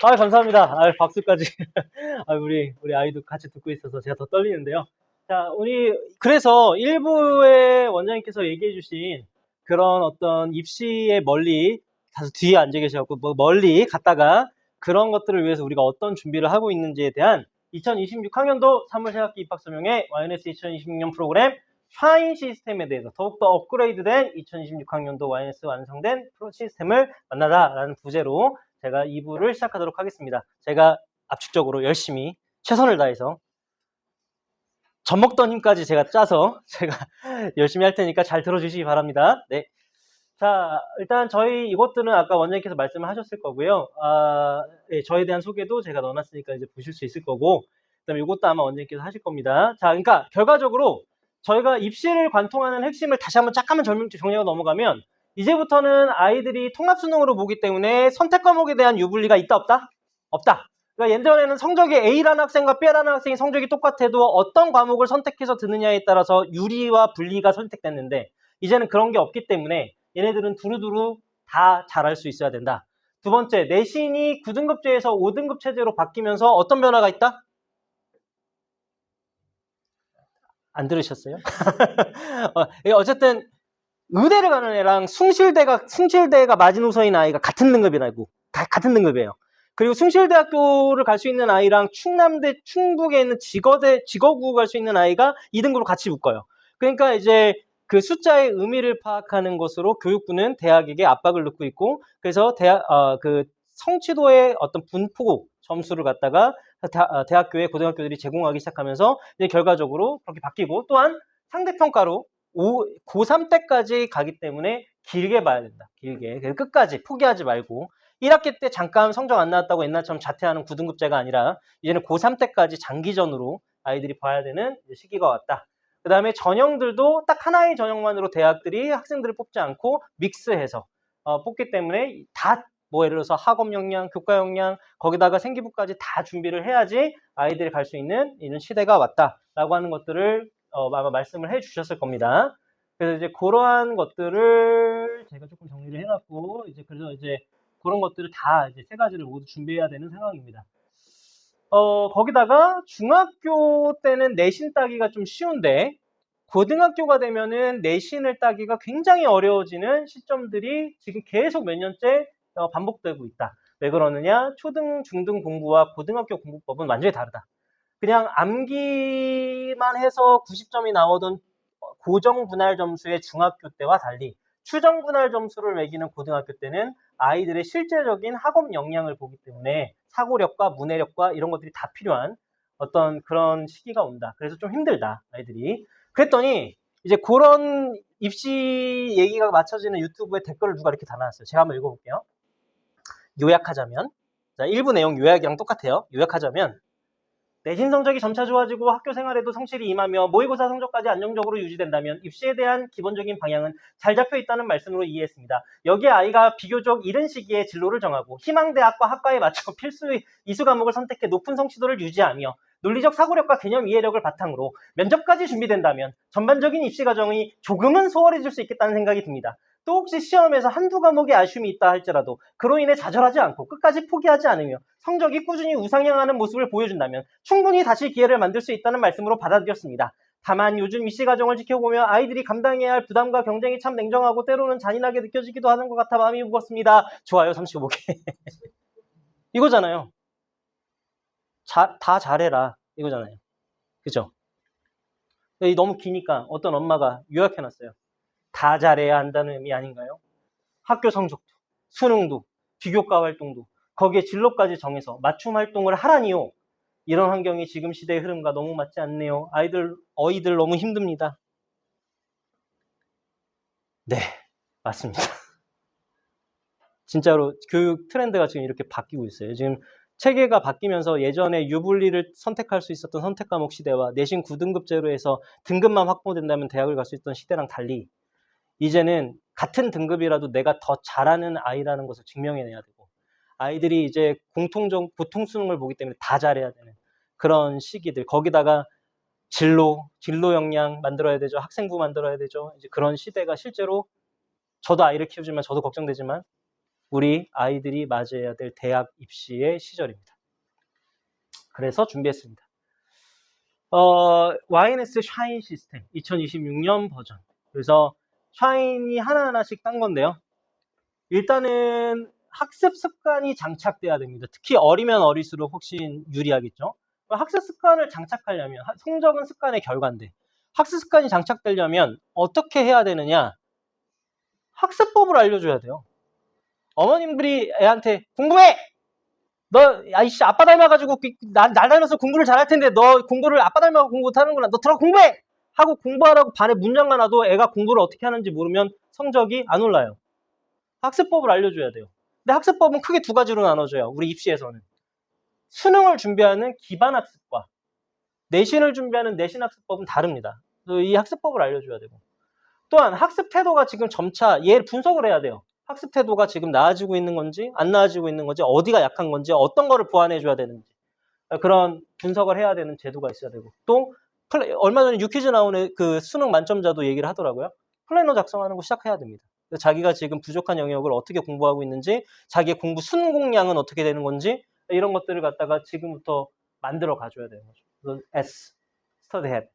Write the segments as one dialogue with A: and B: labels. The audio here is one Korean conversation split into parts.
A: 아, 감사합니다. 아, 박수까지. 아, 우리 아이도 같이 듣고 있어서 제가 더 떨리는데요. 자, 그래서 일부에 원장님께서 얘기해 주신 그런 어떤 입시에 멀리, 다소 뒤에 앉아 계셔갖고, 뭐 멀리 갔다가 그런 것들을 위해서 우리가 어떤 준비를 하고 있는지에 대한 2026학년도 3월 새학기 입학설명회 YNS 2026년 프로그램 샤인 시스템에 대해서 더욱더 업그레이드된 2026학년도 YNS 완성된 프로 시스템을 만나다라는 부제로 제가 2부를 시작하도록 하겠습니다. 제가 압축적으로 열심히 최선을 다해서 젖먹던 힘까지 제가 짜서 제가 열심히 할 테니까 잘 들어주시기 바랍니다. 네. 자, 일단 저희 이것들은 아까 원장님께서 말씀을 하셨을 거고요. 네, 저에 대한 소개도 제가 넣어놨으니까 이제 보실 수 있을 거고, 그다음에 이것도 아마 원장님께서 하실 겁니다. 자, 그러니까 결과적으로 저희가 입시를 관통하는 핵심을 다시 한번 잠깐만 정리하고 넘어가면, 이제부터는 아이들이 통합수능으로 보기 때문에 선택 과목에 대한 유불리가 있다 없다? 없다. 그러니까 예전에는 성적이 A라는 학생과 B라는 학생이 성적이 똑같아도 어떤 과목을 선택해서 드느냐에 따라서 유리와 불리가 선택됐는데, 이제는 그런 게 없기 때문에 얘네들은 두루두루 다 잘할 수 있어야 된다. 두 번째, 내신이 9등급제에서 5등급 체제로 바뀌면서 어떤 변화가 있다? 안 들으셨어요? 어쨌든 의대를 가는 애랑 숭실대가 마지노선인 아이가 같은 등급이라고. 다 같은 등급이에요. 그리고 숭실대학교를 갈 수 있는 아이랑 충남대, 충북에 있는 직어구 갈 수 있는 아이가 2등급으로 같이 묶어요. 그러니까 이제 그 숫자의 의미를 파악하는 것으로 교육부는 대학에게 압박을 넣고 있고, 그래서 그 성취도의 어떤 분포 점수를 갖다가 대학교에 고등학교들이 제공하기 시작하면서 이제 결과적으로 그렇게 바뀌고, 또한 상대평가로 고3 때까지 가기 때문에 길게 봐야 된다. 길게. 끝까지 포기하지 말고 1학기 때 잠깐 성적 안 나왔다고 옛날처럼 자퇴하는 9등급제가 아니라 이제는 고3 때까지 장기전으로 아이들이 봐야 되는 시기가 왔다. 그 다음에 전형들도 딱 하나의 전형만으로 대학들이 학생들을 뽑지 않고 믹스해서 뽑기 때문에 다 뭐 예를 들어서 학업 역량, 교과 역량, 거기다가 생기부까지 다 준비를 해야지 아이들이 갈 수 있는 이런 시대가 왔다라고 하는 것들을 아마 말씀을 해주셨을 겁니다. 그래서 이제 그러한 것들을 제가 조금 정리를 해놨고, 그래서 이제 그런 것들을 다 이제 세 가지를 모두 준비해야 되는 상황입니다. 거기다가 중학교 때는 내신 따기가 좀 쉬운데, 고등학교가 되면은 내신을 따기가 굉장히 어려워지는 시점들이 지금 계속 몇 년째 반복되고 있다. 왜 그러느냐? 초등, 중등 공부와 고등학교 공부법은 완전히 다르다. 그냥 암기만 해서 90점이 나오던 고정 분할 점수의 중학교 때와 달리 추정 분할 점수를 매기는 고등학교 때는 아이들의 실제적인 학업 역량을 보기 때문에 사고력과 문해력과 이런 것들이 다 필요한 어떤 그런 시기가 온다. 그래서 좀 힘들다, 아이들이. 그랬더니 이제 그런 입시 얘기가 맞춰지는 유튜브에 댓글을 누가 이렇게 달아놨어요. 제가 한번 읽어볼게요. 요약하자면, 자, 일부 내용 요약이랑 똑같아요. 요약하자면, 내신 성적이 점차 좋아지고 학교 생활에도 성실히 임하며 모의고사 성적까지 안정적으로 유지된다면 입시에 대한 기본적인 방향은 잘 잡혀 있다는 말씀으로 이해했습니다. 여기에 아이가 비교적 이른 시기에 진로를 정하고 희망대학과 학과에 맞춰 필수 이수 과목을 선택해 높은 성취도를 유지하며 논리적 사고력과 개념 이해력을 바탕으로 면접까지 준비된다면 전반적인 입시 과정이 조금은 수월해질 수 있겠다는 생각이 듭니다. 또 혹시 시험에서 한두 과목에 아쉬움이 있다 할지라도 그로 인해 좌절하지 않고 끝까지 포기하지 않으며 성적이 꾸준히 우상향하는 모습을 보여준다면 충분히 다시 기회를 만들 수 있다는 말씀으로 받아들였습니다. 다만 요즘 입시 과정을 지켜보며 아이들이 감당해야 할 부담과 경쟁이 참 냉정하고 때로는 잔인하게 느껴지기도 하는 것 같아 마음이 무겁습니다. 좋아요 35개. 이거잖아요. 다 잘해라 이거잖아요. 그죠? 너무 기니까 어떤 엄마가 요약해놨어요. 다 잘해야 한다는 의미 아닌가요? 학교 성적도, 수능도, 비교과 활동도, 거기에 진로까지 정해서 맞춤 활동을 하라니요. 이런 환경이 지금 시대의 흐름과 너무 맞지 않네요. 어이들 너무 힘듭니다. 네, 맞습니다. 진짜로 교육 트렌드가 지금 이렇게 바뀌고 있어요. 지금 체계가 바뀌면서 예전에 유불리를 선택할 수 있었던 선택 과목 시대와 내신 9등급제로 해서 등급만 확보된다면 대학을 갈 수 있던 시대랑 달리 이제는 같은 등급이라도 내가 더 잘하는 아이라는 것을 증명해내야 되고 아이들이 이제 보통 수능을 보기 때문에 다 잘해야 되는 그런 시기들, 거기다가 진로 역량 만들어야 되죠. 학생부 만들어야 되죠. 이제 그런 시대가 실제로 저도 아이를 키우지만 저도 걱정되지만 우리 아이들이 맞이해야 될 대학 입시의 시절입니다. 그래서 준비했습니다. YNS 샤인 시스템 2026년 버전. 그래서 샤인이 하나하나씩 딴 건데요. 일단은 학습 습관이 장착돼야 됩니다. 특히 어리면 어릴수록 혹시 유리하겠죠. 학습 습관을 장착하려면 성적은 습관의 결과인데 학습 습관이 장착되려면 어떻게 해야 되느냐? 학습법을 알려줘야 돼요. 어머님들이 애한테 공부해! 너 아이씨 아빠 닮아가지고 날 닮아서 공부를 잘할 텐데 너 공부를 아빠 닮아서 공부 못하는구나. 너 들어 공부해! 하고 공부하라고 반에 문장만 놔도 애가 공부를 어떻게 하는지 모르면 성적이 안 올라요. 학습법을 알려줘야 돼요. 근데 학습법은 크게 두 가지로 나눠져요. 우리 입시에서는. 수능을 준비하는 기반학습과 내신을 준비하는 내신학습법은 다릅니다. 이 학습법을 알려줘야 되고. 또한 학습 태도가 지금 점차 얘를 분석을 해야 돼요. 학습 태도가 지금 나아지고 있는 건지 안 나아지고 있는 건지 어디가 약한 건지 어떤 거를 보완해줘야 되는지 그런 분석을 해야 되는 제도가 있어야 되고 또 얼마 전에 유퀴즈 나오는 그 수능 만점자도 얘기를 하더라고요. 플래너 작성하는 거 시작해야 됩니다. 자기가 지금 부족한 영역을 어떻게 공부하고 있는지 자기의 공부 순공량은 어떻게 되는 건지 이런 것들을 갖다가 지금부터 만들어 가줘야 되는 거죠. S, study habit.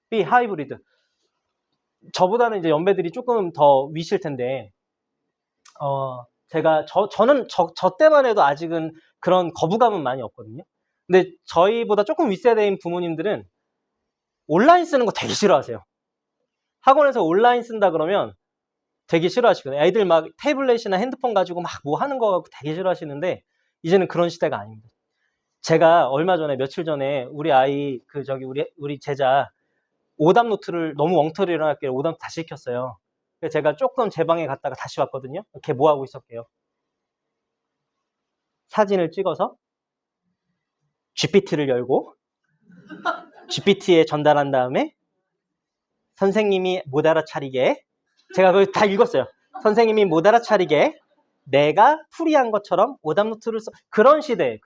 A: B, hybrid. 저보다는 이제 연배들이 조금 더 위실 텐데 저는 저 때만 해도 아직은 그런 거부감은 많이 없거든요. 근데 저희보다 조금 윗세대인 부모님들은 온라인 쓰는 거 되게 싫어하세요. 학원에서 온라인 쓴다 그러면 되게 싫어하시거든요. 애들 막 태블릿이나 핸드폰 가지고 막 뭐 하는 거 되게 싫어하시는데 이제는 그런 시대가 아닙니다. 제가 얼마 전에 며칠 전에 우리 아이 우리 제자 오답 노트를 너무 엉터리 일어났길래 오답 다시 시켰어요. 그래서 제가 조금 제 방에 갔다가 다시 왔거든요. 걔 뭐 하고 있었게요? 사진을 찍어서 GPT를 열고 GPT에 전달한 다음에 선생님이 못 알아차리게 제가 그걸 다 읽었어요. 선생님이 못 알아차리게 내가 풀이한 것처럼 오답노트를 써. 그런 시대.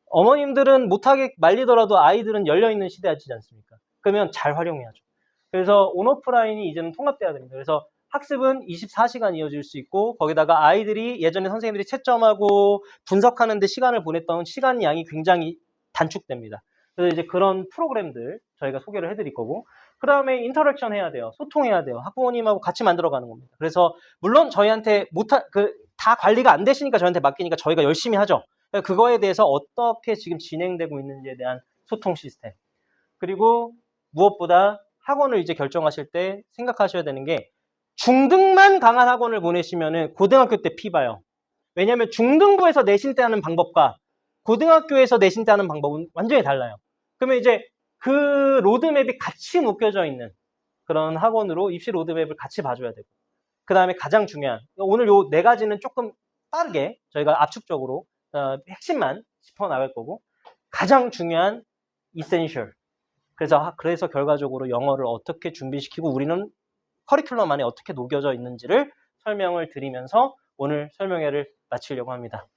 A: 어머님들은 못하게 말리더라도 아이들은 열려있는 시대이지 않습니까? 그러면 잘 활용해야죠. 그래서 온오프라인이 이제는 통합돼야 됩니다. 그래서 학습은 24시간 이어질 수 있고 거기다가 아이들이 예전에 선생님들이 채점하고 분석하는 데 시간을 보냈던 시간 양이 굉장히 단축됩니다. 그래서 이제 그런 프로그램들 저희가 소개를 해드릴 거고 그 다음에 인터랙션 해야 돼요. 소통해야 돼요. 학부모님하고 같이 만들어가는 겁니다. 그래서 물론 저희한테 다 관리가 안 되시니까 저희한테 맡기니까 저희가 열심히 하죠. 그거에 대해서 어떻게 지금 진행되고 있는지에 대한 소통 시스템. 그리고 무엇보다 학원을 이제 결정하실 때 생각하셔야 되는 게 중등만 강한 학원을 보내시면은 고등학교 때 피 봐요. 왜냐하면 중등부에서 내신 때 하는 방법과 고등학교에서 내신 때 하는 방법은 완전히 달라요. 그러면 이제 그 로드맵이 같이 묶여져 있는 그런 학원으로 입시 로드맵을 같이 봐줘야 되고 그 다음에 가장 중요한 오늘 요 네 가지는 조금 빠르게 저희가 압축적으로 핵심만 짚어나갈 거고 가장 중요한 이센셜 그래서 결과적으로 영어를 어떻게 준비시키고 우리는 커리큘럼 안에 어떻게 녹여져 있는지를 설명을 드리면서 오늘 설명회를 마치려고 합니다.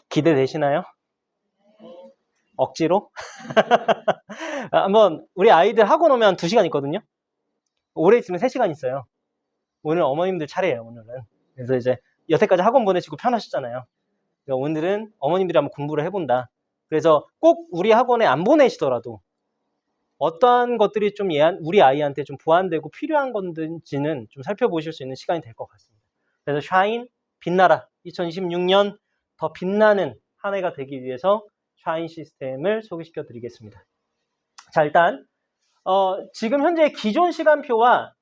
A: 기대되시나요? 억지로? 한번 우리 아이들 학원 오면 2시간 있거든요. 오래 있으면 3시간 있어요. 오늘 어머님들 차례예요. 오늘은. 그래서 이제 여태까지 학원 보내시고 편하셨잖아요. 오늘은 어머님들이 한번 공부를 해본다. 그래서 꼭 우리 학원에 안 보내시더라도 어떠한 것들이 좀 우리 아이한테 좀 보완되고 필요한 건지는 좀 살펴보실 수 있는 시간이 될 것 같습니다. 그래서 샤인, 빛나라. 2026년 더 빛나는 한 해가 되기 위해서 샤인 시스템을 소개시켜 드리겠습니다. 자, 일단 지금 현재 기존 시간표와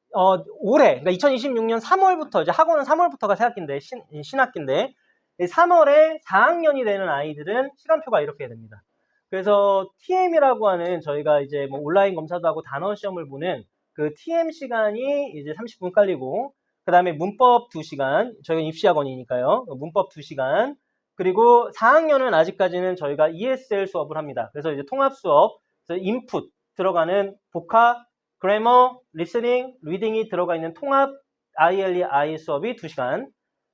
A: 올해, 그러니까 2026년 3월부터, 이제 학원은 3월부터가 새학기인데, 신학기인데, 3월에 4학년이 되는 아이들은 시간표가 이렇게 됩니다. 그래서 TM이라고 하는 저희가 이제 뭐 온라인 검사도 하고 단어 시험을 보는 그 TM 시간이 이제 30분 깔리고, 그 다음에 문법 2시간, 저희가 입시학원이니까요. 문법 2시간. 그리고 4학년은 아직까지는 저희가 ESL 수업을 합니다. 그래서 이제 통합 수업, 인풋 들어가는 복합, 그래머, 리스닝, 리딩이 들어가 있는 통합 ILE 수업이 2시간.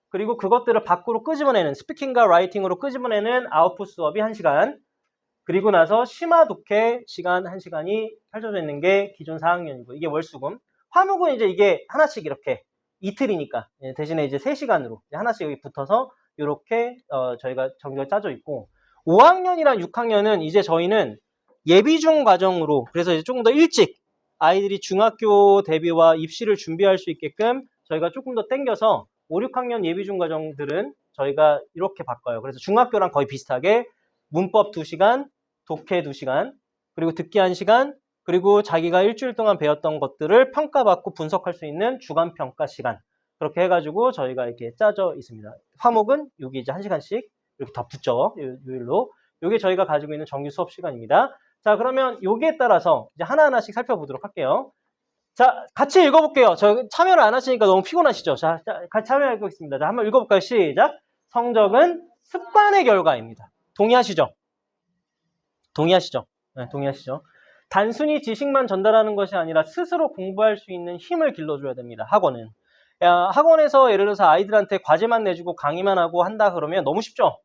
A: 그리고 그것들을 밖으로 끄집어내는 스피킹과 라이팅으로 끄집어내는 아웃풋 수업이 1시간. 그리고 나서 심화 독해 시간 1시간이 펼쳐져 있는 게 기존 4학년이고 이게 월수금. 화목은 이제 이게 하나씩 이렇게 이틀이니까 대신에 이제 3시간으로 하나씩 여기 붙어서 이렇게 저희가 정규가 짜져 있고 5학년이랑 6학년은 이제 저희는 예비중 과정으로 그래서 이제 조금 더 일찍 아이들이 중학교 대비와 입시를 준비할 수 있게끔 저희가 조금 더 땡겨서 5, 6학년 예비중 과정들은 저희가 이렇게 바꿔요. 그래서 중학교랑 거의 비슷하게 문법 2시간, 독해 2시간, 그리고 듣기 1시간, 그리고 자기가 일주일 동안 배웠던 것들을 평가받고 분석할 수 있는 주간 평가 시간. 그렇게 해가지고 저희가 이렇게 짜져 있습니다. 화목은 여기 이제 1시간씩 이렇게 더 붙죠. 요일로. 요게 저희가 가지고 있는 정규 수업 시간입니다. 자, 그러면 여기에 따라서 이제 하나하나씩 살펴보도록 할게요. 자, 같이 읽어볼게요. 저 참여를 안 하시니까 너무 피곤하시죠? 자, 같이 참여해보겠습니다. 자, 한번 읽어볼까요? 시작. 성적은 습관의 결과입니다. 동의하시죠? 동의하시죠? 네, 동의하시죠? 단순히 지식만 전달하는 것이 아니라 스스로 공부할 수 있는 힘을 길러줘야 됩니다. 학원은. 학원에서 예를 들어서 아이들한테 과제만 내주고 강의만 하고 한다 그러면 너무 쉽죠?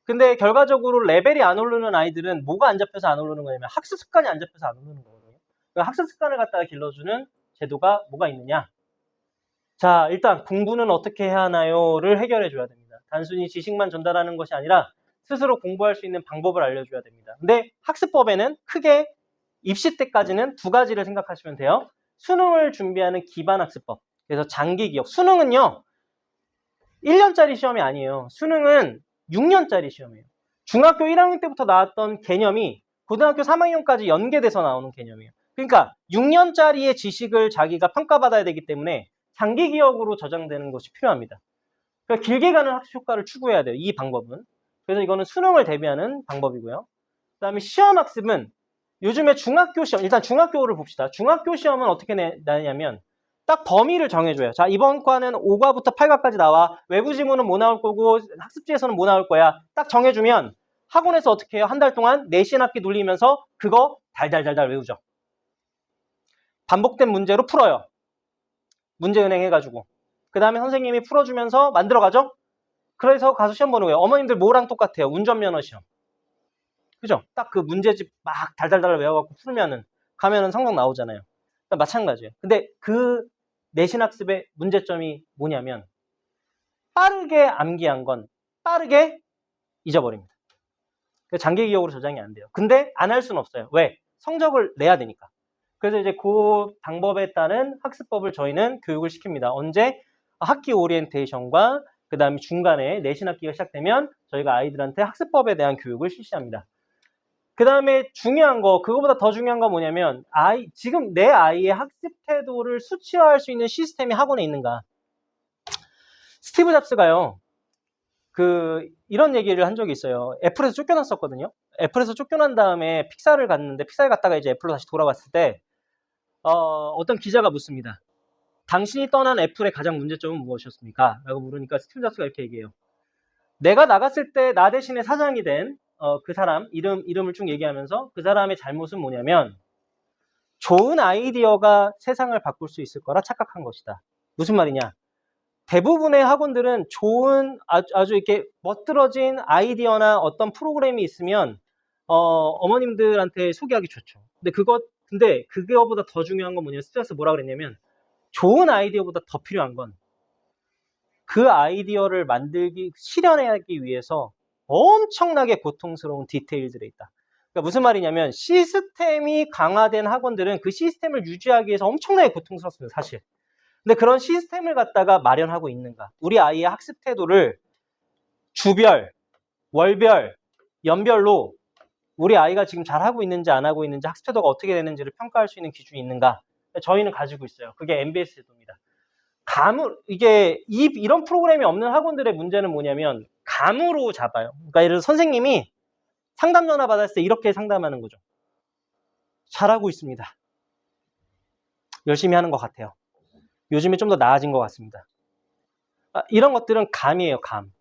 A: 근데 결과적으로 레벨이 안 오르는 아이들은 뭐가 안 잡혀서 안 오르는 거냐면 학습 습관이 안 잡혀서 안 오르는 거거든요. 그러니까 학습 습관을 갖다가 길러주는 제도가 뭐가 있느냐? 자, 일단 공부는 어떻게 해야 하나요?를 해결해 줘야 됩니다. 단순히 지식만 전달하는 것이 아니라 스스로 공부할 수 있는 방법을 알려줘야 됩니다. 근데 학습법에는 크게 입시 때까지는 2가지를 생각하시면 돼요. 수능을 준비하는 기반 학습법. 그래서 장기 기억. 수능은요, 1년짜리 시험이 아니에요. 수능은 6년짜리 시험이에요. 중학교 1학년 때부터 나왔던 개념이 고등학교 3학년까지 연계돼서 나오는 개념이에요. 그러니까 6년짜리의 지식을 자기가 평가받아야 되기 때문에 장기 기억으로 저장되는 것이 필요합니다. 그러니까 길게 가는 학습 효과를 추구해야 돼요. 이 방법은. 그래서 이거는 수능을 대비하는 방법이고요. 그 다음에 시험 학습은 요즘에 중학교 시험, 일단 중학교를 봅시다. 중학교 시험은 어떻게 나냐면 딱 범위를 정해줘요. 자, 이번 과는 5과부터 8과까지 나와. 외부 지문은 뭐 나올 거고 학습지에서는 뭐 나올 거야. 딱 정해주면 학원에서 어떻게 해요? 한 달 동안 내신 학기 돌리면서 그거 달달달달 외우죠. 반복된 문제로 풀어요. 문제은행 해가지고. 그 다음에 선생님이 풀어주면서 만들어가죠. 그래서 가서 시험 보는 거예요. 어머님들 뭐랑 똑같아요? 운전면허 시험. 그죠? 딱 그 문제집 막 달달달 외워갖고 풀면은 가면은 성적 나오잖아요. 그러니까 마찬가지예요. 근데 그 내신 학습의 문제점이 뭐냐면 빠르게 암기한 건 빠르게 잊어버립니다. 장기 기억으로 저장이 안 돼요. 근데 안 할 수는 없어요. 왜? 성적을 내야 되니까. 그래서 이제 그 방법에 따른 학습법을 저희는 교육을 시킵니다. 언제? 학기 오리엔테이션과 그 다음에 중간에 내신 학기가 시작되면 저희가 아이들한테 학습법에 대한 교육을 실시합니다. 그 다음에 중요한 거, 그거보다 더 중요한 건 뭐냐면 지금 내 아이의 학습 태도를 수치화할 수 있는 시스템이 학원에 있는가. 스티브 잡스가요. 이런 얘기를 한 적이 있어요. 애플에서 쫓겨났었거든요. 애플에서 쫓겨난 다음에 픽사를 갔는데 픽사에 갔다가 이제 애플로 다시 돌아왔을 때 어떤 기자가 묻습니다. 당신이 떠난 애플의 가장 문제점은 무엇이었습니까? 라고 물으니까 스티브 잡스가 이렇게 얘기해요. 내가 나갔을 때 나 대신에 사장이 된 그 사람 이름을 쭉 얘기하면서 그 사람의 잘못은 뭐냐면 좋은 아이디어가 세상을 바꿀 수 있을 거라 착각한 것이다. 무슨 말이냐? 대부분의 학원들은 좋은 아주 이렇게 멋들어진 아이디어나 어떤 프로그램이 있으면 어머님들한테 소개하기 좋죠. 근데 그거보다 더 중요한 건 뭐냐면 스트레스 뭐라 그랬냐면 좋은 아이디어보다 더 필요한 건 그 아이디어를 실현하기 위해서 엄청나게 고통스러운 디테일들이 있다. 그러니까 무슨 말이냐면 시스템이 강화된 학원들은 그 시스템을 유지하기 위해서 엄청나게 고통스럽습니다, 사실. 근데 그런 시스템을 갖다가 마련하고 있는가? 우리 아이의 학습 태도를 주별, 월별, 연별로 우리 아이가 지금 잘하고 있는지 안 하고 있는지 학습 태도가 어떻게 되는지를 평가할 수 있는 기준이 있는가? 저희는 가지고 있어요. 그게 MBS 제도입니다. 이런 프로그램이 없는 학원들의 문제는 뭐냐면 감으로 잡아요. 그러니까 예를 들어 선생님이 상담 전화 받았을 때 이렇게 상담하는 거죠. 잘하고 있습니다. 열심히 하는 것 같아요. 요즘에 좀 더 나아진 것 같습니다. 이런 것들은 감이에요, 감.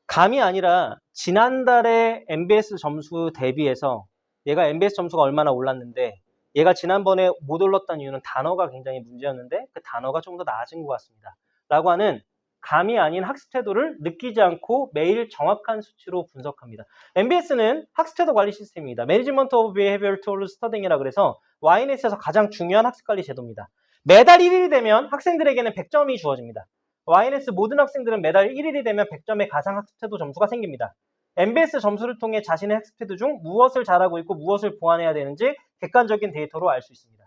A: 감이 아니라 지난달에 MBS 점수 대비해서 얘가 MBS 점수가 얼마나 올랐는데 얘가 지난번에 못 올랐다는 이유는 단어가 굉장히 문제였는데 그 단어가 좀 더 나아진 것 같습니다. 라고 하는 감이 아닌 학습 태도를 느끼지 않고 매일 정확한 수치로 분석합니다. MBS는 학습 태도 관리 시스템입니다. Management of Behavioral Tool Studying이라 그래서 YNS에서 가장 중요한 학습 관리 제도입니다. 매달 1일이 되면 학생들에게는 100점이 주어집니다. YNS 모든 학생들은 매달 1일이 되면 100점의 가상 학습 태도 점수가 생깁니다. MBS 점수를 통해 자신의 학습 태도 중 무엇을 잘하고 있고 무엇을 보완해야 되는지 객관적인 데이터로 알 수 있습니다.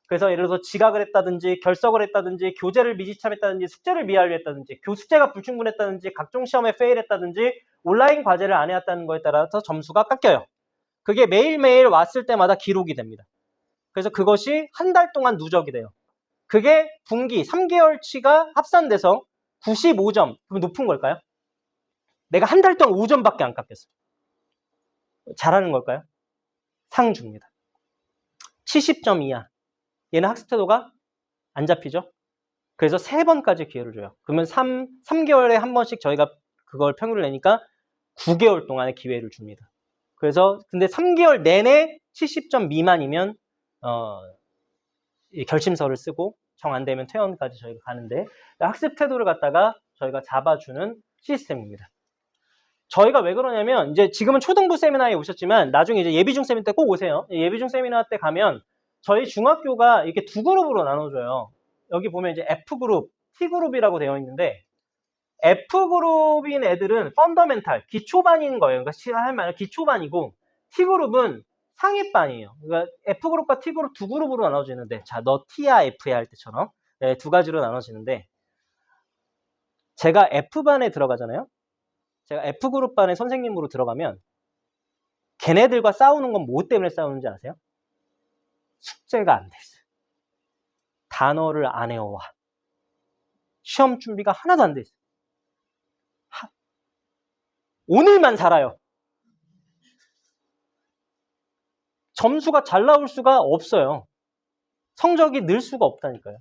A: 그래서 예를 들어서 지각을 했다든지 결석을 했다든지 교재를 미지참했다든지 숙제를 미완료했다든지 숙제가 불충분했다든지 각종 시험에 페일했다든지 온라인 과제를 안 해왔다는 거에 따라서 점수가 깎여요. 그게 매일매일 왔을 때마다 기록이 됩니다. 그래서 그것이 한 달 동안 누적이 돼요. 그게 분기 3개월치가 합산돼서 95점. 그럼 높은 걸까요? 내가 한 달 동안 5점밖에 안 깎였어. 잘하는 걸까요? 상 줍니다. 70점 이하. 얘는 학습 태도가 안 잡히죠? 그래서 3번까지 기회를 줘요. 그러면 3개월에 한 번씩 저희가 그걸 평균을 내니까 9개월 동안의 기회를 줍니다. 그래서 근데 3개월 내내 70점 미만이면 결심서를 쓰고 정 안 되면 퇴원까지 저희가 가는데 학습 태도를 갖다가 저희가 잡아주는 시스템입니다. 저희가 왜 그러냐면 이제 지금은 초등부 세미나에 오셨지만 나중에 이제 예비중 세미나 때 꼭 오세요. 예비중 세미나 때 가면 저희 중학교가 이렇게 두 그룹으로 나눠줘요. 여기 보면 이제 F그룹, T그룹이라고 되어 있는데 F그룹인 애들은 펀더멘탈, 기초반인 거예요. 그러니까 할 말은 기초반이고 T그룹은 상위반이에요. 그러니까 F그룹과 T그룹 두 그룹으로 나눠지는데 자, 너 T야 F야 할 때처럼 네, 두 가지로 나눠지는데 제가 F반에 들어가잖아요. 제가 F그룹 반에 선생님으로 들어가면 걔네들과 싸우는 건 뭐 때문에 싸우는지 아세요? 숙제가 안 됐어요. 단어를 안 외워와. 시험 준비가 하나도 안 돼 있어요. 오늘만 살아요. 점수가 잘 나올 수가 없어요. 성적이 늘 수가 없다니까요.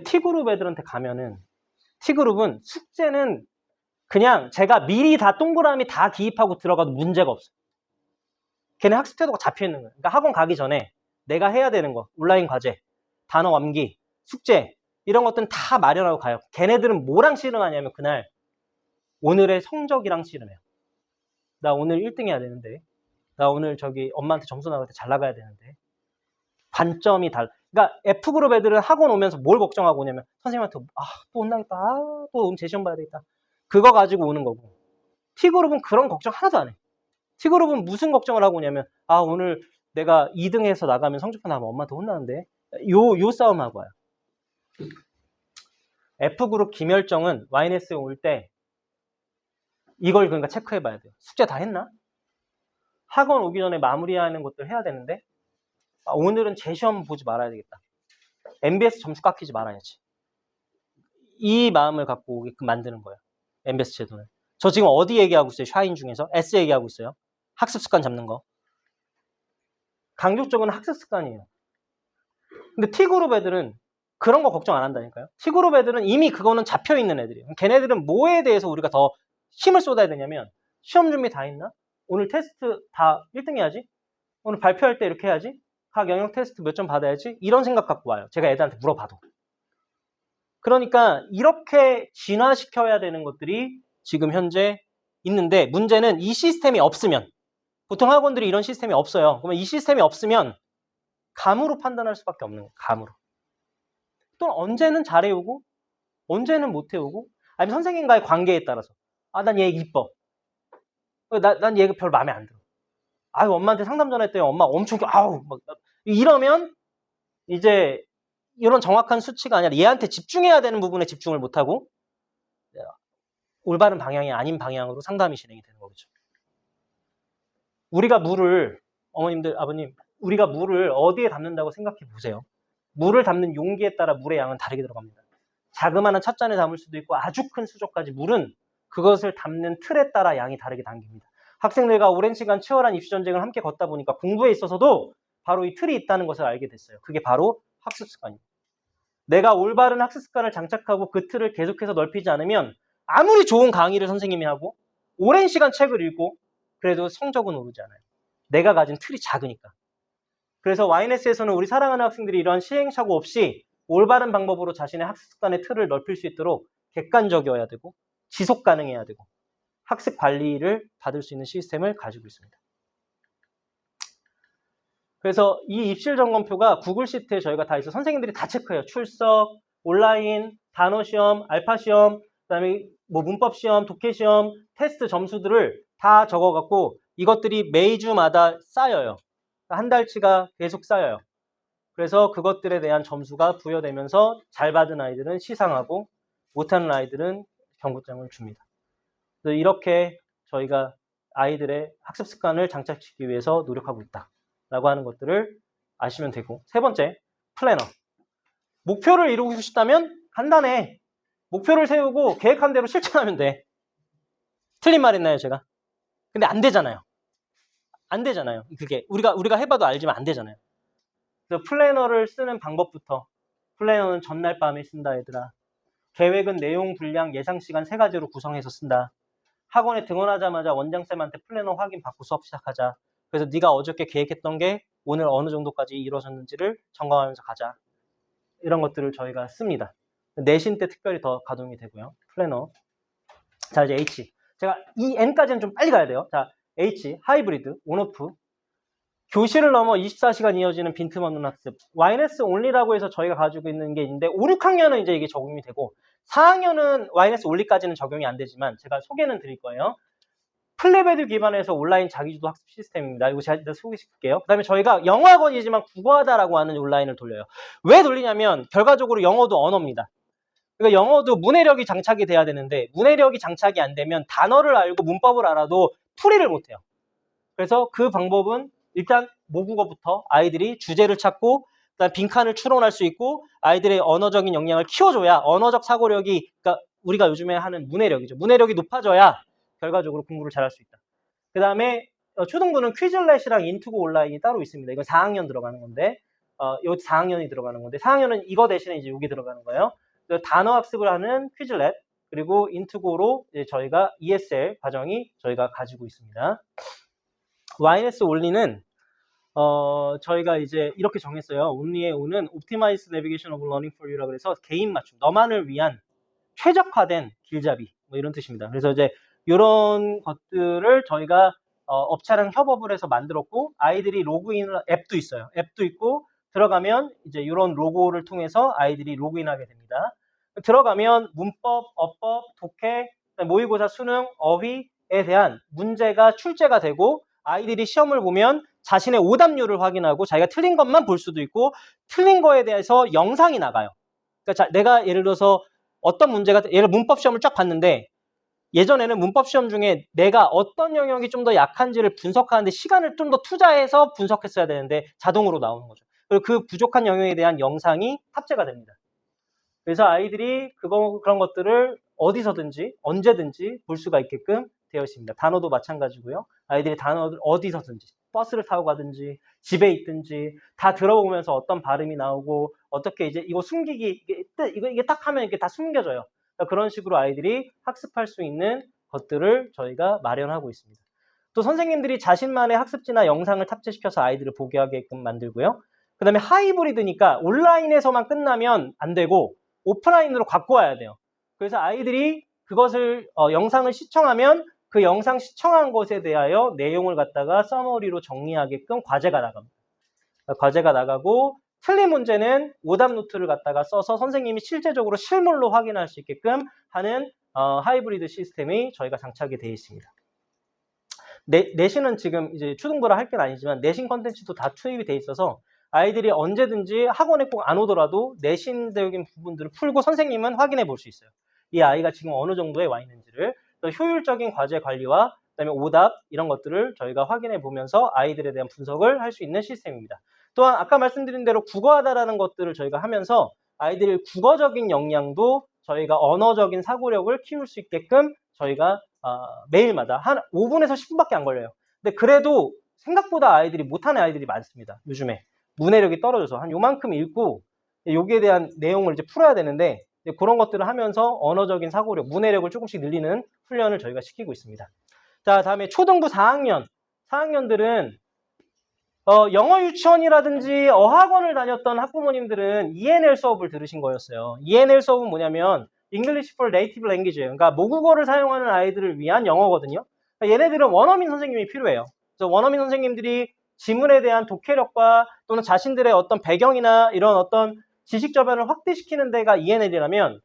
A: T그룹 애들한테 가면은 T그룹은 숙제는 그냥 제가 미리 다 동그라미 다 기입하고 들어가도 문제가 없어요. 걔네 학습 태도가 잡혀있는 거예요. 그러니까 학원 가기 전에 내가 해야 되는 거, 온라인 과제, 단어 암기, 숙제 이런 것들은 다 마련하고 가요. 걔네들은 뭐랑 씨름하냐면 그날 오늘의 성적이랑 씨름해요. 나 오늘 1등 해야 되는데 나 오늘 저기 엄마한테 점수 나갈 때 잘 나가야 되는데 관점이 달라. 그러니까 F그룹 애들은 학원 오면서 뭘 걱정하고 오냐면 선생님한테 또 혼나겠다. 또 오늘 재시험 봐야 되겠다. 그거 가지고 오는 거고 T그룹은 그런 걱정 하나도 안 해. T그룹은 무슨 걱정을 하고 오냐면 오늘 내가 2등해서 나가면 성적표 나가면 엄마한테 혼나는데 요 싸움하고 와요. F그룹 김열정은 YNS에 올 때 이걸 그러니까 체크해 봐야 돼요. 숙제 다 했나? 학원 오기 전에 마무리하는 것들 해야 되는데 오늘은 재시험 보지 말아야 되겠다. MBS 점수 깎이지 말아야지. 이 마음을 갖고 오게끔 만드는 거예요. MBS 제도는. 저 지금 어디 얘기하고 있어요? 샤인 중에서? S 얘기하고 있어요. 학습 습관 잡는 거. 강조적으로 학습 습관이에요. 근데 T그룹 애들은 그런 거 걱정 안 한다니까요. T그룹 애들은 이미 그거는 잡혀있는 애들이에요. 걔네들은 뭐에 대해서 우리가 더 힘을 쏟아야 되냐면 시험 준비 다 했나? 오늘 테스트 다 1등 해야지? 오늘 발표할 때 이렇게 해야지? 각 영역 테스트 몇 점 받아야지? 이런 생각 갖고 와요. 제가 애들한테 물어봐도. 그러니까 이렇게 진화시켜야 되는 것들이 지금 현재 있는데 문제는 이 시스템이 없으면 보통 학원들이 이런 시스템이 없어요. 그러면 이 시스템이 없으면 감으로 판단할 수밖에 없는 거예요. 감으로. 또 언제는 잘해오고 언제는 못해오고 아니면 선생님과의 관계에 따라서 난 얘 이뻐. 난 얘가 별로 마음에 안 들어. 엄마한테 상담 전화했더니 엄마 엄청 막 이러면 이제 이런 정확한 수치가 아니라 얘한테 집중해야 되는 부분에 집중을 못하고 올바른 방향이 아닌 방향으로 상담이 진행이 되는 거겠죠. 우리가 물을 어머님들 아버님 우리가 물을 어디에 담는다고 생각해 보세요. 물을 담는 용기에 따라 물의 양은 다르게 들어갑니다. 자그마한 찻잔에 담을 수도 있고 아주 큰 수조까지 물은 그것을 담는 틀에 따라 양이 다르게 담깁니다. 학생들과 오랜 시간 치열한 입시 전쟁을 함께 걷다 보니까 공부에 있어서도 바로 이 틀이 있다는 것을 알게 됐어요. 그게 바로 학습 습관입니다. 내가 올바른 학습 습관을 장착하고 그 틀을 계속해서 넓히지 않으면 아무리 좋은 강의를 선생님이 하고 오랜 시간 책을 읽고 그래도 성적은 오르지 않아요. 내가 가진 틀이 작으니까. 그래서 YNS에서는 우리 사랑하는 학생들이 이러한 시행착오 없이 올바른 방법으로 자신의 학습 습관의 틀을 넓힐 수 있도록 객관적이어야 되고 지속 가능해야 되고 학습 관리를 받을 수 있는 시스템을 가지고 있습니다. 그래서 이 입실 점검표가 구글 시트에 저희가 다 있어 선생님들이 다 체크해요. 출석, 온라인, 단어 시험, 알파 시험, 그다음에 뭐 문법 시험, 독해 시험, 테스트 점수들을 다 적어갖고 이것들이 매주마다 쌓여요. 한 달치가 계속 쌓여요. 그래서 그것들에 대한 점수가 부여되면서 잘 받은 아이들은 시상하고 못하는 아이들은 경고장을 줍니다. 그래서 이렇게 저희가 아이들의 학습 습관을 장착시키기 위해서 노력하고 있다라고 하는 것들을 아시면 되고, 세 번째, 플래너. 목표를 이루고 싶다면 간단해. 목표를 세우고 계획한 대로 실천하면 돼. 틀린 말 했나요, 제가? 근데 안 되잖아요. 안 되잖아요. 그게 우리가 해봐도 알지만 안 되잖아요. 그래서 플래너를 쓰는 방법부터, 플래너는 전날 밤에 쓴다, 얘들아. 계획은 내용, 분량, 예상 시간 3가지로 구성해서 쓴다. 학원에 등원하자마자 원장쌤한테 플래너 확인 받고 수업 시작하자. 그래서 네가 어저께 계획했던 게 오늘 어느 정도까지 이루어졌는지를 점검하면서 가자. 이런 것들을 저희가 씁니다. 내신 때 특별히 더 가동이 되고요. 플래너. 자, 이제 H. 제가 이 N까지는 좀 빨리 가야 돼요. 자, H, 하이브리드, 온오프. 교실을 넘어 24시간 이어지는 빈틈없는 학습. YNS only라고 해서 저희가 가지고 있는 게 있는데 5, 6학년은 이제 이게 적용이 되고 4학년은 YNS only까지는 적용이 안 되지만 제가 소개는 드릴 거예요. 플랩에드 기반에서 온라인 자기주도 학습 시스템입니다. 이거 제가 소개시킬게요. 그 다음에 저희가 영어학원이지만 국어하다라고 하는 온라인을 돌려요. 왜 돌리냐면 결과적으로 영어도 언어입니다. 그러니까 영어도 문해력이 장착이 돼야 되는데 문해력이 장착이 안 되면 단어를 알고 문법을 알아도 풀이를 못해요. 그래서 그 방법은 일단 모국어부터 아이들이 주제를 찾고 그다음 빈칸을 추론할 수 있고 아이들의 언어적인 역량을 키워줘야 언어적 사고력이, 그러니까 우리가 요즘에 하는 문해력이죠. 문해력이 높아져야 결과적으로 공부를 잘할 수 있다. 그 다음에 초등부는 퀴즐렛이랑 인투고 온라인이 따로 있습니다. 이건 4학년 들어가는 건데 요 4학년이 들어가는 건데 4학년은 이거 대신에 이제 여기 들어가는 거예요. 단어 학습을 하는 퀴즐렛 그리고 인투고로 저희가 ESL 과정이 저희가 가지고 있습니다. YNS only는 저희가 이제 이렇게 정했어요. only의 O는 Optimized Navigation of Learning for You라고 해서 개인 맞춤, 너만을 위한 최적화된 길잡이 뭐 이런 뜻입니다. 그래서 이제 이런 것들을 저희가 업체랑 협업을 해서 만들었고 아이들이 로그인 앱도 있어요. 앱도 있고 들어가면 이제 이런 로고를 통해서 아이들이 로그인하게 됩니다. 들어가면 문법, 어법, 독해, 모의고사, 수능, 어휘에 대한 문제가 출제가 되고 아이들이 시험을 보면 자신의 오답률을 확인하고 자기가 틀린 것만 볼 수도 있고 틀린 거에 대해서 영상이 나가요. 그러니까 내가 예를 들어서 어떤 문제가, 예를 문법 시험을 쫙 봤는데 예전에는 문법 시험 중에 내가 어떤 영역이 좀 더 약한지를 분석하는데 시간을 좀 더 투자해서 분석했어야 되는데 자동으로 나오는 거죠. 그리고 그 부족한 영역에 대한 영상이 탑재가 됩니다. 그래서 아이들이 그런 것들을 어디서든지 언제든지 볼 수가 있게끔 되어 있습니다. 단어도 마찬가지고요. 아이들이 단어를 어디서든지 버스를 타고 가든지 집에 있든지 다 들어보면서 어떤 발음이 나오고 어떻게 이제 이거 숨기기 이게 딱 하면 이게 다 숨겨져요. 그런 식으로 아이들이 학습할 수 있는 것들을 저희가 마련하고 있습니다. 또 선생님들이 자신만의 학습지나 영상을 탑재시켜서 아이들을 보게 하게끔 만들고요. 그 다음에 하이브리드니까 온라인에서만 끝나면 안 되고 오프라인으로 갖고 와야 돼요. 그래서 아이들이 그것을 영상을 시청하면 그 영상 시청한 것에 대하여 내용을 갖다가 서머리로 정리하게끔 과제가 나갑니다. 과제가 나가고 틀린 문제는 오답 노트를 갖다가 써서 선생님이 실제적으로 실물로 확인할 수 있게끔 하는 하이브리드 시스템이 저희가 장착이 되어 있습니다. 내신은 지금 이제 초등부라 할 게 아니지만 내신 컨텐츠도 다 투입이 되어 있어서 아이들이 언제든지 학원에 꼭 안 오더라도 내신적인 부분들을 풀고 선생님은 확인해 볼 수 있어요. 이 아이가 지금 어느 정도에 와 있는지를. 효율적인 과제 관리와 그다음에 오답 이런 것들을 저희가 확인해 보면서 아이들에 대한 분석을 할 수 있는 시스템입니다. 또한 아까 말씀드린 대로 국어하다라는 것들을 저희가 하면서 아이들의 국어적인 역량도 저희가 언어적인 사고력을 키울 수 있게끔 저희가 매일마다 한 5분에서 10분밖에 안 걸려요. 근데 그래도 생각보다 아이들이 못하는 아이들이 많습니다. 요즘에 문해력이 떨어져서 한 요만큼 읽고 여기에 대한 내용을 이제 풀어야 되는데 그런 것들을 하면서 언어적인 사고력, 문해력을 조금씩 늘리는 훈련을 저희가 시키고 있습니다. 자, 다음에 초등부 4학년들은 영어 유치원이라든지 어학원을 다녔던 학부모님들은 ENL 수업을 들으신 거였어요. ENL 수업은 뭐냐면 English for Native Language예요. 그러니까 모국어를 사용하는 아이들을 위한 영어거든요. 그러니까 얘네들은 원어민 선생님이 필요해요. 그래서 원어민 선생님들이 지문에 대한 독해력과 또는 자신들의 어떤 배경이나 이런 어떤 지식 저변을 확대시키는 데가 ENL이라면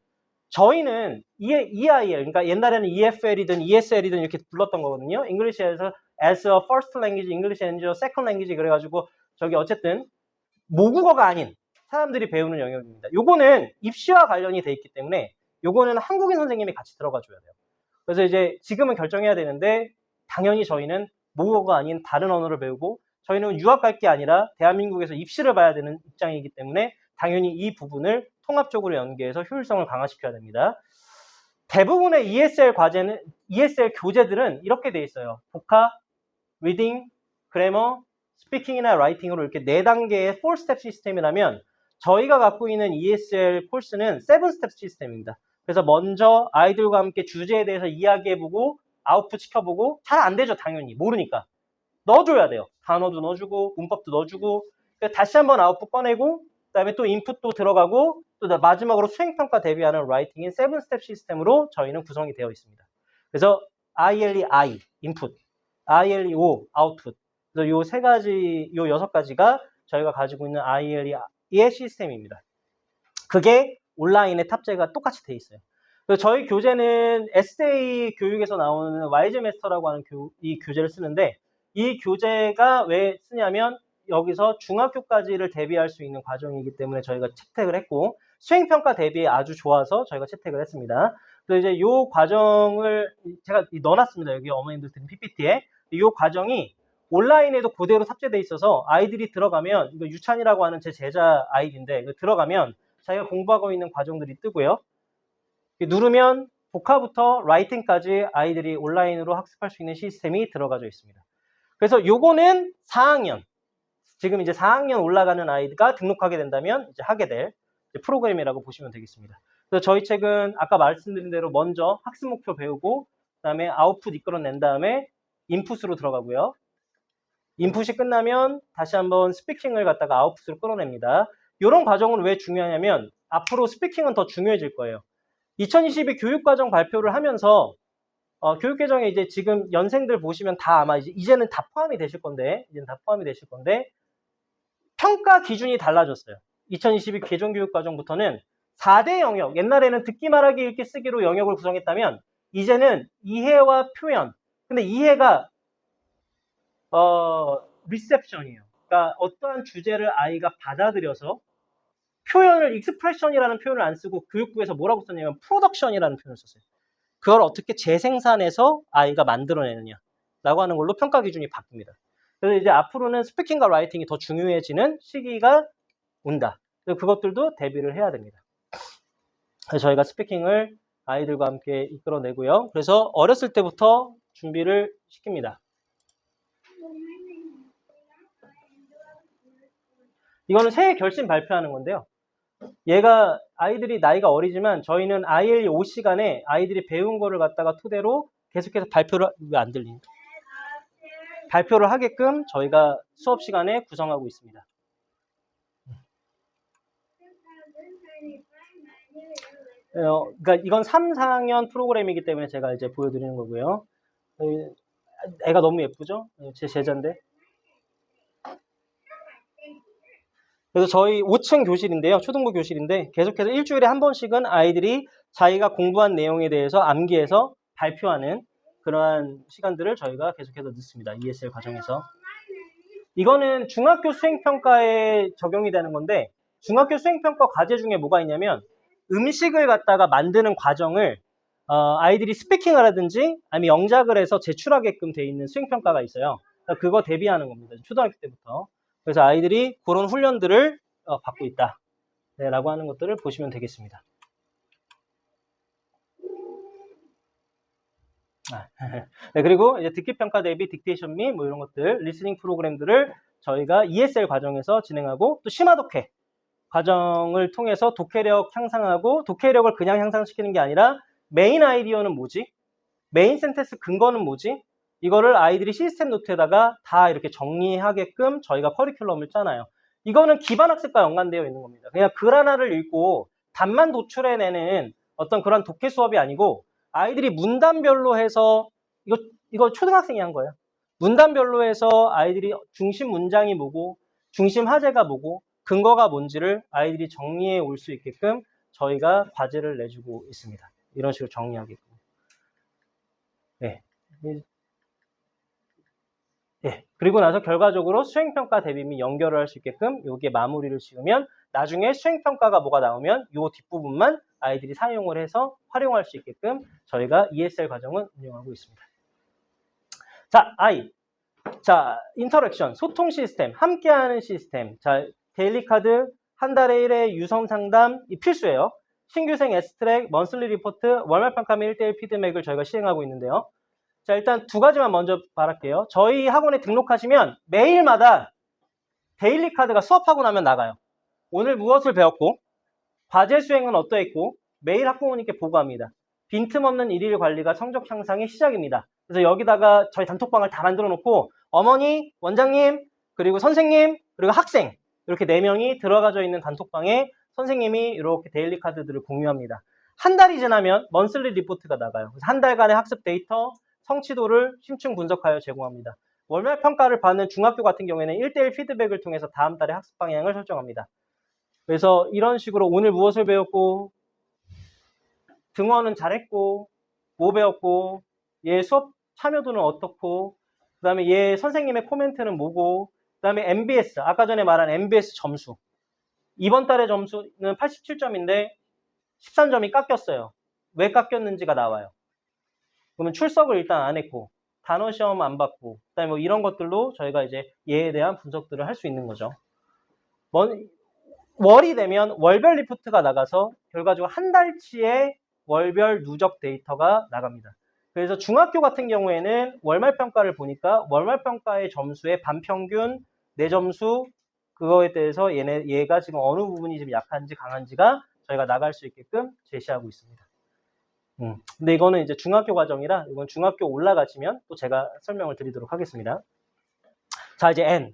A: 저희는 EIL, 그러니까 옛날에는 EFL이든 ESL이든 이렇게 불렀던 거거든요. English에서 as a first language, English as a second language 그래가지고 저기 어쨌든 모국어가 아닌 사람들이 배우는 영역입니다. 요거는 입시와 관련이 돼 있기 때문에 요거는 한국인 선생님이 같이 들어가 줘야 돼요. 그래서 이제 지금은 결정해야 되는데 당연히 저희는 모국어가 아닌 다른 언어를 배우고 저희는 유학 갈 게 아니라 대한민국에서 입시를 봐야 되는 입장이기 때문에 당연히 이 부분을 통합적으로 연계해서 효율성을 강화시켜야 됩니다. 대부분의 ESL 교재들은 이렇게 돼 있어요. 복합, 리딩, 그래머, 스피킹이나 라이팅으로 이렇게 4단계의 4스텝 시스템이라면 저희가 갖고 있는 ESL 코र्스는 7스텝 시스템입니다. 그래서 먼저 아이들과 함께 주제에 대해서 이야기해보고 아웃풋 시켜보고 잘 안 되죠. 당연히 모르니까 넣어줘야 돼요. 단어도 넣어주고 문법도 넣어주고 다시 한번 아웃풋 꺼내고 그 다음에 또 인풋도 들어가고 또 마지막으로 수행평가 대비하는 라이팅인 7스텝 시스템으로 저희는 구성이 되어 있습니다. 그래서 ILEI 인풋, ILEO 아웃풋, 그래서 요 3가지, 요 6가지가 저희가 가지고 있는 ILE의 시스템입니다. 그게 온라인에 탑재가 똑같이 돼 있어요. 그래서 저희 교재는 SDA 교육에서 나오는 와이즈 마스터라고 하는 이 교재를 쓰는데 이 교재가 왜 쓰냐면 여기서 중학교까지를 대비할 수 있는 과정이기 때문에 저희가 채택을 했고 수행평가 대비에 아주 좋아서 저희가 채택을 했습니다. 그래서 이제 이 과정을 제가 넣어놨습니다. 여기 어머님들 드린 PPT에 이 과정이 온라인에도 그대로 탑재되어 있어서 아이들이 들어가면 이거 유찬이라고 하는 제 제자 아이디인데 들어가면 자기가 공부하고 있는 과정들이 뜨고요. 누르면 복화부터 라이팅까지 아이들이 온라인으로 학습할 수 있는 시스템이 들어가져 있습니다. 그래서 요거는 4학년, 지금 이제 4학년 올라가는 아이가 등록하게 된다면 이제 하게 될 프로그램이라고 보시면 되겠습니다. 그래서 저희 책은 아까 말씀드린 대로 먼저 학습 목표 배우고 그다음에 아웃풋 이끌어낸 다음에 인풋으로 들어가고요. 인풋이 끝나면 다시 한번 스피킹을 갖다가 아웃풋으로 끌어냅니다. 이런 과정은 왜 중요하냐면 앞으로 스피킹은 더 중요해질 거예요. 2022 교육과정 발표를 하면서 교육개정에 이제 지금 연생들 보시면 다 아마 이제는 다 포함이 되실 건데 평가 기준이 달라졌어요. 2022 개정교육과정부터는 4대 영역, 옛날에는 듣기 말하기 읽기 쓰기로 영역을 구성했다면 이제는 이해와 표현, 근데 이해가 리셉션이에요. 그러니까 어떠한 주제를 아이가 받아들여서 표현을 익스프레션이라는 표현을 안 쓰고 교육부에서 뭐라고 썼냐면 프로덕션이라는 표현을 썼어요. 그걸 어떻게 재생산해서 아이가 만들어내느냐라고 하는 걸로 평가 기준이 바뀝니다. 그래서 이제 앞으로는 스피킹과 라이팅이 더 중요해지는 시기가 온다. 그래서 그것들도 대비를 해야 됩니다. 그래서 저희가 스피킹을 아이들과 함께 이끌어내고요. 그래서 어렸을 때부터 준비를 시킵니다. 이거는 새해 결심 발표하는 건데요. 얘가 아이들이 나이가 어리지만 저희는 ILE 5시간에 아이들이 배운 거를 갖다가 토대로 계속해서 왜 안 들리니? 발표를 하게끔 저희가 수업 시간에 구성하고 있습니다. 그러니까 이건 3, 4학년 프로그램이기 때문에 제가 이제 보여드리는 거고요. 애가 너무 예쁘죠? 제 제자인데. 그래서 저희 5층 교실인데요. 초등부 교실인데 계속해서 일주일에 한 번씩은 아이들이 자기가 공부한 내용에 대해서 암기해서 발표하는 그러한 시간들을 저희가 계속해서 넣습니다. ESL 과정에서. 이거는 중학교 수행평가에 적용이 되는 건데 중학교 수행평가 과제 중에 뭐가 있냐면 음식을 갖다가 만드는 과정을 아이들이 스피킹을 하든지 아니면 영작을 해서 제출하게끔 돼 있는 수행평가가 있어요. 그거 대비하는 겁니다. 초등학교 때부터. 그래서 아이들이 그런 훈련들을 받고 있다. 네, 라고 하는 것들을 보시면 되겠습니다. 네, 그리고 이제 듣기평가 대비 딕테이션 및 뭐 이런 것들, 리스닝 프로그램들을 저희가 ESL 과정에서 진행하고 또 심화 독해 과정을 통해서 독해력 향상하고 독해력을 그냥 향상시키는 게 아니라 메인 아이디어는 뭐지? 메인 센텐스 근거는 뭐지? 이거를 아이들이 시스템 노트에다가 다 이렇게 정리하게끔 저희가 커리큘럼을 짜놔요. 이거는 기반학습과 연관되어 있는 겁니다. 그냥 글 하나를 읽고 답만 도출해내는 어떤 그런 독해 수업이 아니고 아이들이 문단별로 해서 이거 초등학생이 한 거예요. 문단별로 해서 아이들이 중심 문장이 뭐고 중심 하재가 뭐고 근거가 뭔지를 아이들이 정리해 올 수 있게끔 저희가 과제를 내주고 있습니다. 이런 식으로 정리하게끔. 네. 예. 그리고 나서 결과적으로 수행평가 대비 및 연결을 할 수 있게끔 여기에 마무리를 지으면 나중에 수행평가가 뭐가 나오면 이 뒷부분만 아이들이 사용을 해서 활용할 수 있게끔 저희가 ESL 과정은 운영하고 있습니다. 자, 자, 인터랙션, 소통 시스템, 함께하는 시스템. 자, 데일리 카드, 한 달에 1회 유선 상담, 이 필수예요. 신규생 에스트랙, 먼슬리 리포트, 월말 평가 및 1대1 피드백을 저희가 시행하고 있는데요. 자, 일단 두 가지만 먼저 말할게요. 저희 학원에 등록하시면 매일마다 데일리 카드가 수업하고 나면 나가요. 오늘 무엇을 배웠고, 과제 수행은 어떠했고, 매일 학부모님께 보고합니다. 빈틈없는 일일 관리가 성적 향상의 시작입니다. 그래서 여기다가 저희 단톡방을 다 만들어 놓고 어머니, 원장님, 그리고 선생님, 그리고 학생 이렇게 4명이 들어가져 있는 단톡방에 선생님이 이렇게 데일리 카드들을 공유합니다. 한 달이 지나면 먼슬리 리포트가 나가요. 그래서 한 달간의 학습 데이터, 성취도를 심층 분석하여 제공합니다. 월말 평가를 받는 중학교 같은 경우에는 1대1 피드백을 통해서 다음 달의 학습 방향을 설정합니다. 그래서 이런 식으로 오늘 무엇을 배웠고, 등원은 잘했고, 뭐 배웠고, 얘 수업 참여도는 어떻고, 그 다음에 얘 선생님의 코멘트는 뭐고, 그 다음에 MBS, 아까 전에 말한 MBS 점수. 이번 달의 점수는 87점인데 13점이 깎였어요. 왜 깎였는지가 나와요. 그러면 출석을 일단 안 했고, 단어 시험 안 받고, 그 다음에 뭐 이런 것들로 저희가 이제 얘에 대한 분석들을 할 수 있는 거죠. 월이 되면 월별 리포트가 나가서 결과적으로 한 달치의 월별 누적 데이터가 나갑니다. 그래서 중학교 같은 경우에는 월말 평가를 보니까 월말 평가의 점수의 반평균, 내 점수 그거에 대해서 얘가 지금 어느 부분이 좀 약한지 강한지가 저희가 나갈 수 있게끔 제시하고 있습니다. 근데 이거는 이제 중학교 과정이라 이건 중학교 올라가시면 또 제가 설명을 드리도록 하겠습니다. 자, 이제 N.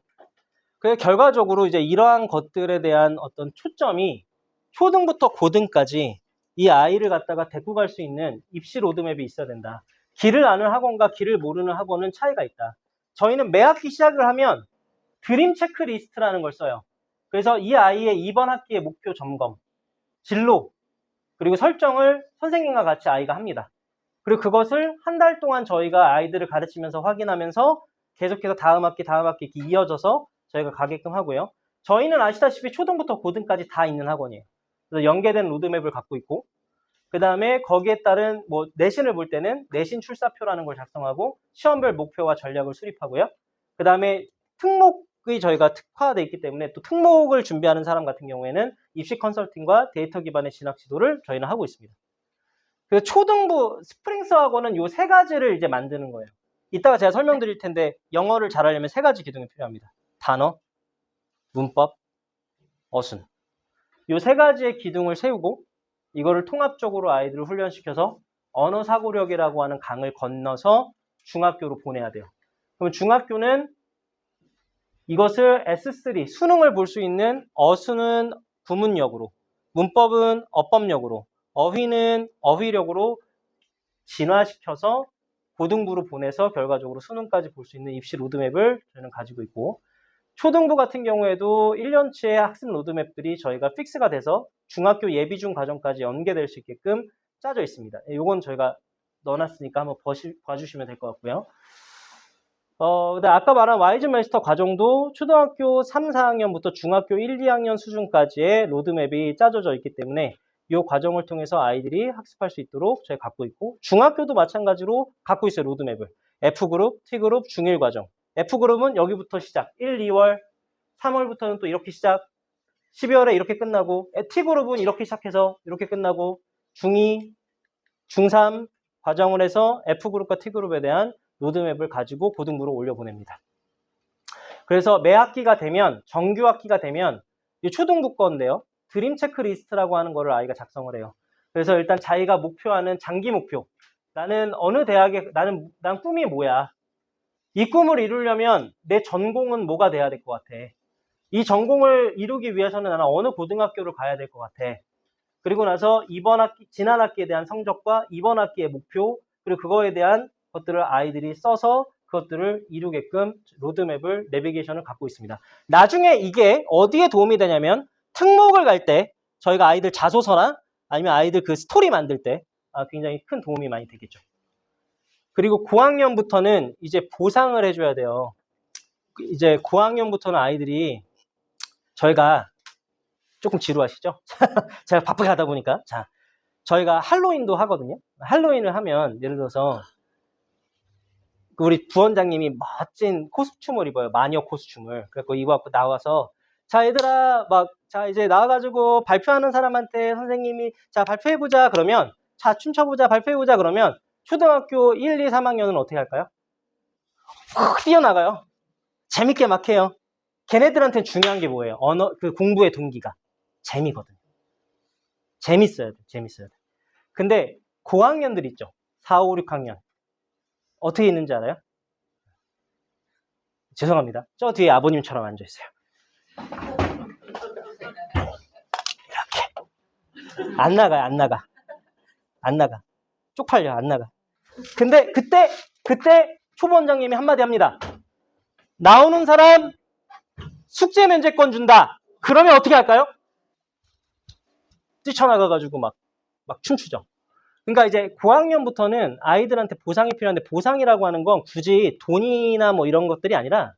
A: 그래서 결과적으로 이제 이러한 것들에 대한 어떤 초점이 초등부터 고등까지 이 아이를 갖다가 데리고 갈 수 있는 입시 로드맵이 있어야 된다. 길을 아는 학원과 길을 모르는 학원은 차이가 있다. 저희는 매 학기 시작을 하면 드림 체크리스트라는 걸 써요. 그래서 이 아이의 이번 학기의 목표 점검, 진로, 그리고 설정을 선생님과 같이 아이가 합니다. 그리고 그것을 한 달 동안 저희가 아이들을 가르치면서 확인하면서 계속해서 다음 학기 이렇게 이어져서 저희가 가게끔 하고요. 저희는 아시다시피 초등부터 고등까지 다 있는 학원이에요. 그래서 연계된 로드맵을 갖고 있고, 그 다음에 거기에 따른 뭐 내신을 볼 때는 내신 출사표라는 걸 작성하고 시험별 목표와 전략을 수립하고요. 그 다음에 특목이 저희가 특화되어 있기 때문에 또 특목을 준비하는 사람 같은 경우에는 입시 컨설팅과 데이터 기반의 진학 지도를 저희는 하고 있습니다. 그래서 초등부 스프링스 학원은 요 세 가지를 이제 만드는 거예요. 이따가 제가 설명드릴 텐데 영어를 잘하려면 세 가지 기둥이 필요합니다. 단어, 문법, 어순. 요 세 가지의 기둥을 세우고 이거를 통합적으로 아이들을 훈련시켜서 언어 사고력이라고 하는 강을 건너서 중학교로 보내야 돼요. 그럼 중학교는 이것을 S3, 수능을 볼 수 있는 어순은 구문력으로, 문법은 어법력으로, 어휘는 어휘력으로 진화시켜서 고등부로 보내서 결과적으로 수능까지 볼 수 있는 입시 로드맵을 저희는 가지고 있고, 초등부 같은 경우에도 1년치의 학습 로드맵들이 저희가 픽스가 돼서 중학교 예비중 과정까지 연계될 수 있게끔 짜져 있습니다. 이건 저희가 넣어놨으니까 한번 봐주시면 될 것 같고요. 근데 아까 말한 와이즈 마스터 과정도 초등학교 3, 4학년부터 중학교 1, 2학년 수준까지의 로드맵이 짜져져 있기 때문에 이 과정을 통해서 아이들이 학습할 수 있도록 저희가 갖고 있고, 중학교도 마찬가지로 갖고 있어요, 로드맵을. F그룹, T그룹, 중1 과정. F그룹은 여기부터 시작. 1, 2월, 3월부터는 또 이렇게 시작. 12월에 이렇게 끝나고, T그룹은 이렇게 시작해서 이렇게 끝나고, 중2, 중3 과정을 해서 F그룹과 T그룹에 대한 로드맵을 가지고 고등부로 올려보냅니다. 그래서 매 학기가 되면, 정규 학기가 되면, 이 초등부 건데요. 드림 체크리스트라고 하는 거를 아이가 작성을 해요. 그래서 일단 자기가 목표하는 장기 목표. 나는 어느 대학에, 난 꿈이 뭐야? 이 꿈을 이루려면 내 전공은 뭐가 돼야 될 것 같아? 이 전공을 이루기 위해서는 나는 어느 고등학교를 가야 될 것 같아? 그리고 나서 이번 학기, 지난 학기에 대한 성적과 이번 학기의 목표, 그리고 그거에 대한 것들을 아이들이 써서 그것들을 이루게끔 로드맵을, 내비게이션을 갖고 있습니다. 나중에 이게 어디에 도움이 되냐면 특목을 갈 때 저희가 아이들 자소서나 아니면 아이들 그 스토리 만들 때 굉장히 큰 도움이 많이 되겠죠. 그리고 고학년부터는 이제 보상을 해줘야 돼요. 이제 고학년부터는 아이들이 저희가 조금 지루하시죠? 제가 바쁘게 하다 보니까. 자, 저희가 할로윈도 하거든요. 할로윈을 하면 예를 들어서 우리 부원장님이 멋진 코스튬을 입어요. 마녀 코스튬을. 그래서 입어갖고 나와서 자 얘들아 자 이제 나와가지고 발표하는 사람한테 선생님이 자 발표해보자 그러면 자 춤춰보자 발표해보자 그러면 초등학교 1, 2, 3학년은 어떻게 할까요? 훅 뛰어나가요. 재밌게 막 해요. 걔네들한테는 중요한 게 뭐예요? 언어, 그 공부의 동기가. 재미거든요. 재밌어야 돼. 재밌어야 돼. 근데 고학년들 있죠. 4, 5, 6학년. 어떻게 있는지 알아요? 죄송합니다. 저 뒤에 아버님처럼 앉아있어요. 이렇게. 안 나가요. 안 나가. 안 나가. 쪽팔려. 안 나가. 근데 그때 초보원장님이 한마디 합니다. 나오는 사람 숙제 면제권 준다. 그러면 어떻게 할까요? 뛰쳐나가가지고 막 춤추죠. 그러니까 이제 고학년부터는 아이들한테 보상이 필요한데 보상이라고 하는 건 굳이 돈이나 뭐 이런 것들이 아니라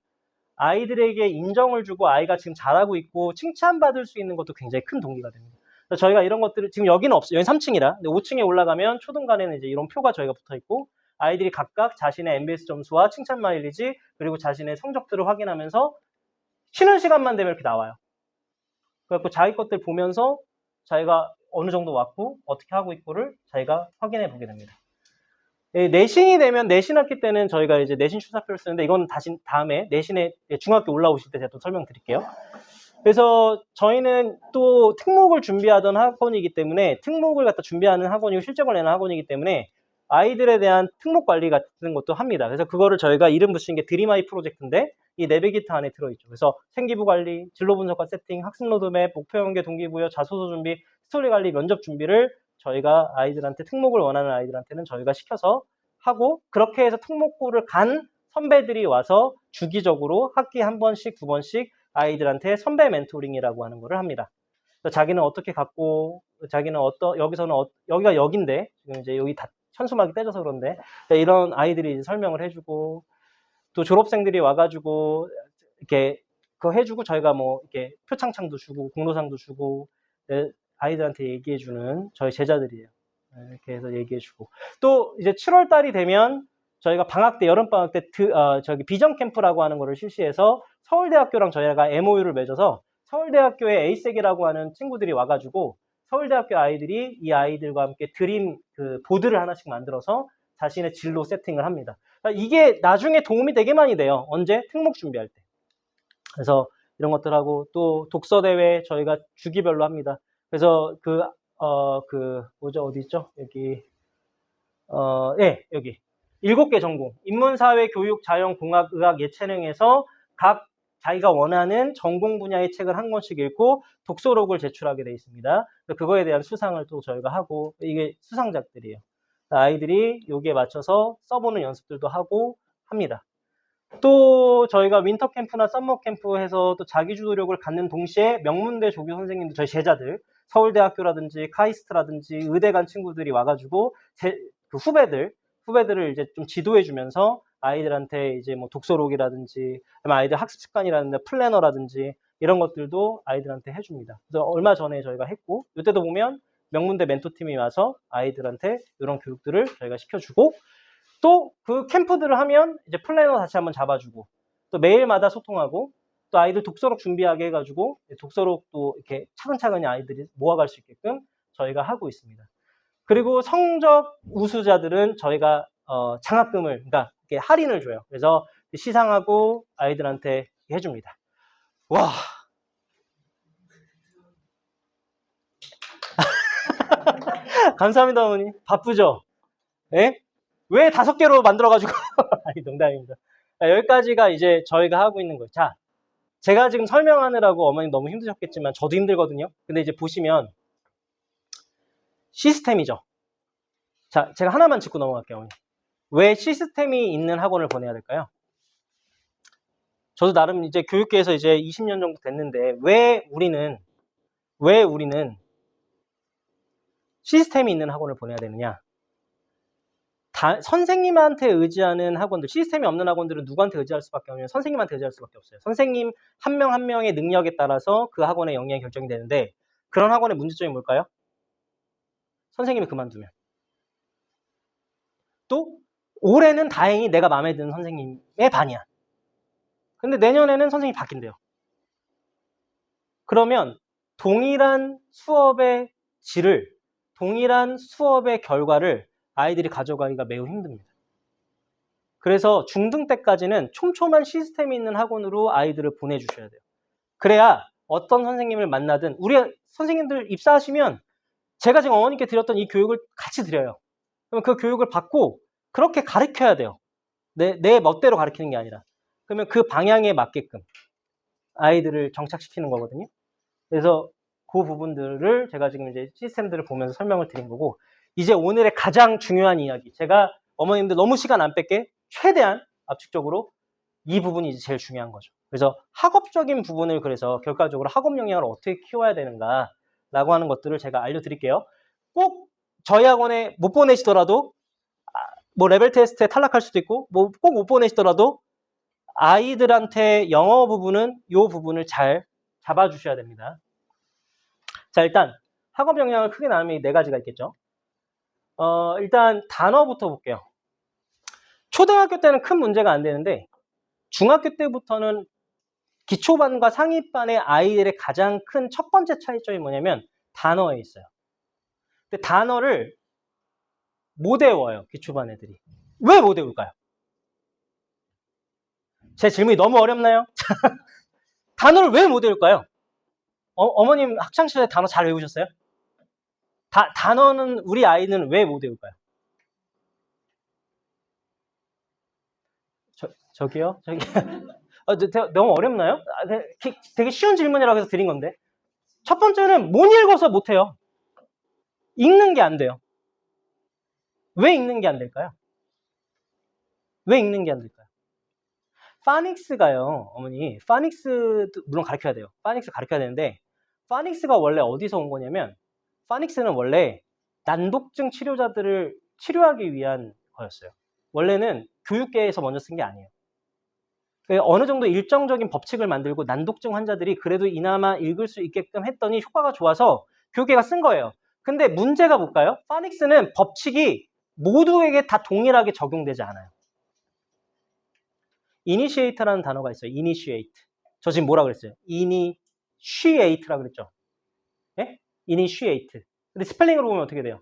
A: 아이들에게 인정을 주고 아이가 지금 잘하고 있고 칭찬받을 수 있는 것도 굉장히 큰 동기가 됩니다. 그래서 저희가 이런 것들을 지금 여기는 없어요. 여기 3층이라. 근데 5층에 올라가면 초등간에는 이제 이런 표가 저희가 붙어 있고 아이들이 각각 자신의 MBS 점수와 칭찬 마일리지 그리고 자신의 성적들을 확인하면서 쉬는 시간만 되면 이렇게 나와요. 그래갖고 자기 것들 보면서 자기가 어느 정도 왔고 어떻게 하고 있고를 자기가 확인해 보게 됩니다. 내신이 되면 내신 학기 때는 저희가 이제 내신 출사표를 쓰는데 이건 다음에 내신에 중학교 올라오실 때 제가 또 설명드릴게요. 그래서 저희는 또 특목을 준비하던 학원이기 때문에 특목을 갖다 준비하는 학원이고 실적을 내는 학원이기 때문에 아이들에 대한 특목 관리 같은 것도 합니다. 그래서 그거를 저희가 이름 붙인 게 드림아이 프로젝트인데 이 내비게이터 안에 들어있죠. 그래서 생기부 관리, 진로 분석과 세팅, 학습 로드맵, 목표 연계 동기부여, 자소서 준비, 스토리 관리, 면접 준비를 저희가 아이들한테 특목을 원하는 아이들한테는 저희가 시켜서 하고 그렇게 해서 특목고를 간 선배들이 와서 주기적으로 학기에 한 번씩, 두 번씩 아이들한테 선배 멘토링이라고 하는 거를 합니다. 자기는 어떻게 갖고 자기는 여기서는 여기가 여기인데 지금 이제 여기 다 현수막이 떼져서 그런데 이런 아이들이 이제 설명을 해주고 또 졸업생들이 와가지고 이렇게 그거 해주고 저희가 뭐 이렇게 표창장도 주고 공로상도 주고 아이들한테 얘기해주는 저희 제자들이에요. 이렇게 해서 얘기해주고 또 이제 7월 달이 되면 저희가 방학 때 여름 방학 때 저기 비전 캠프라고 하는 거를 실시해서 서울대학교랑 저희가 MOU를 맺어서 서울대학교의 에이색이라고 하는 친구들이 와가지고 서울대학교 아이들이 이 아이들과 함께 드림 그 보드를 하나씩 만들어서 자신의 진로 세팅을 합니다. 그러니까 이게 나중에 도움이 되게 많이 돼요. 언제? 특목 준비할 때. 그래서 이런 것들하고 또 독서대회 저희가 주기별로 합니다. 그래서 뭐죠? 어디 있죠? 여기, 예, 여기. 7개 전공. 인문사회, 교육, 자연, 공학, 의학, 예체능에서 각 자기가 원하는 전공 분야의 책을 한 권씩 읽고 독서록을 제출하게 되어 있습니다. 그거에 대한 수상을 또 저희가 하고, 이게 수상작들이에요. 아이들이 여기에 맞춰서 써보는 연습들도 하고 합니다. 또 저희가 윈터 캠프나 썸머 캠프 해서 또 자기주 노력을 갖는 동시에 명문대 조교 선생님들, 저희 제자들, 서울대학교라든지 카이스트라든지 의대 간 친구들이 와가지고 그 후배들을 이제 좀 지도해 주면서 아이들한테 이제 뭐 독서록이라든지 아이들 학습 습관이라든지 플래너라든지 이런 것들도 아이들한테 해줍니다. 그래서 얼마 전에 저희가 했고 이때도 보면 명문대 멘토팀이 와서 아이들한테 이런 교육들을 저희가 시켜주고 또 그 캠프들을 하면 이제 플래너 다시 한번 잡아주고 또 매일마다 소통하고 또 아이들 독서록 준비하게 해가지고 독서록도 이렇게 차근차근히 아이들이 모아갈 수 있게끔 저희가 하고 있습니다. 그리고 성적 우수자들은 저희가 장학금을 그러니까 이렇게 할인을 줘요. 그래서 시상하고 아이들한테 해줍니다. 와. 감사합니다, 어머니. 바쁘죠? 예? 왜 5개로 만들어가지고. 아니, 농담입니다. 여기까지가 이제 저희가 하고 있는 거예요. 자, 제가 지금 설명하느라고 어머니 너무 힘드셨겠지만 저도 힘들거든요. 근데 이제 보시면 시스템이죠. 자, 제가 하나만 짚고 넘어갈게요, 어머니. 왜 시스템이 있는 학원을 보내야 될까요? 저도 나름 이제 교육계에서 이제 20년 정도 됐는데 왜 우리는 시스템이 있는 학원을 보내야 되느냐? 선생님한테 의지하는 학원들, 시스템이 없는 학원들은 누구한테 의지할 수밖에 없냐면 선생님한테 의지할 수밖에 없어요. 선생님 한 명 한 명의 능력에 따라서 그 학원의 영향이 결정이 되는데 그런 학원의 문제점이 뭘까요? 선생님이 그만두면. 또 올해는 다행히 내가 마음에 드는 선생님의 반이야. 근데 내년에는 선생님이 바뀐대요. 그러면 동일한 수업의 질을, 동일한 수업의 결과를 아이들이 가져가기가 매우 힘듭니다. 그래서 중등 때까지는 촘촘한 시스템이 있는 학원으로 아이들을 보내주셔야 돼요. 그래야 어떤 선생님을 만나든 우리 선생님들 입사하시면 제가 지금 어머니께 드렸던 이 교육을 같이 드려요. 그러면 그 교육을 받고 그렇게 가르쳐야 돼요. 내 멋대로 가르치는 게 아니라. 그러면 그 방향에 맞게끔 아이들을 정착시키는 거거든요. 그래서 그 부분들을 제가 지금 이제 시스템들을 보면서 설명을 드린 거고, 이제 오늘의 가장 중요한 이야기. 제가 어머님들 너무 시간 안 뺏게 최대한 압축적으로 이 부분이 이제 제일 중요한 거죠. 그래서 학업적인 부분을 그래서 결과적으로 학업 역량을 어떻게 키워야 되는가라고 하는 것들을 제가 알려드릴게요. 꼭 저희 학원에 못 보내시더라도 뭐 레벨 테스트에 탈락할 수도 있고 뭐 꼭 못 보내시더라도 아이들한테 영어 부분은 이 부분을 잘 잡아주셔야 됩니다. 자, 일단 학업 역량을 크게 나누면 이 네 가지가 있겠죠. 일단 단어부터 볼게요. 초등학교 때는 큰 문제가 안 되는데 중학교 때부터는 기초반과 상위반의 아이들의 가장 큰 첫 번째 차이점이 뭐냐면 단어에 있어요. 근데 단어를 못 외워요, 기초반 애들이. 왜 못 외울까요? 제 질문이 너무 어렵나요? 단어를 왜 못 외울까요? 어머님 학창시절에 단어 잘 외우셨어요? 단어는 우리 아이는 왜 못 외울까요? 저기요? 저기 너무 어렵나요? 되게 쉬운 질문이라고 해서 드린 건데. 첫 번째는 못 읽어서 못해요. 읽는 게 안 돼요. 왜 읽는 게 안 될까요? 왜 읽는 게 안 될까요? 파닉스가요, 어머니. 파닉스도 물론 가르쳐야 돼요. 파닉스 가르쳐야 되는데 파닉스가 원래 어디서 온 거냐면 파닉스는 원래 난독증 치료자들을 치료하기 위한 거였어요. 원래는 교육계에서 먼저 쓴 게 아니에요. 어느 정도 일정적인 법칙을 만들고 난독증 환자들이 그래도 이나마 읽을 수 있게끔 했더니 효과가 좋아서 교육계가 쓴 거예요. 근데 문제가 뭘까요? 파닉스는 법칙이 모두에게 다 동일하게 적용되지 않아요. initiate라는 단어가 있어요. initiate. 저 지금 뭐라 그랬어요? initiate라고 그랬죠. 예? initiate. 근데 스펠링으로 보면 어떻게 돼요?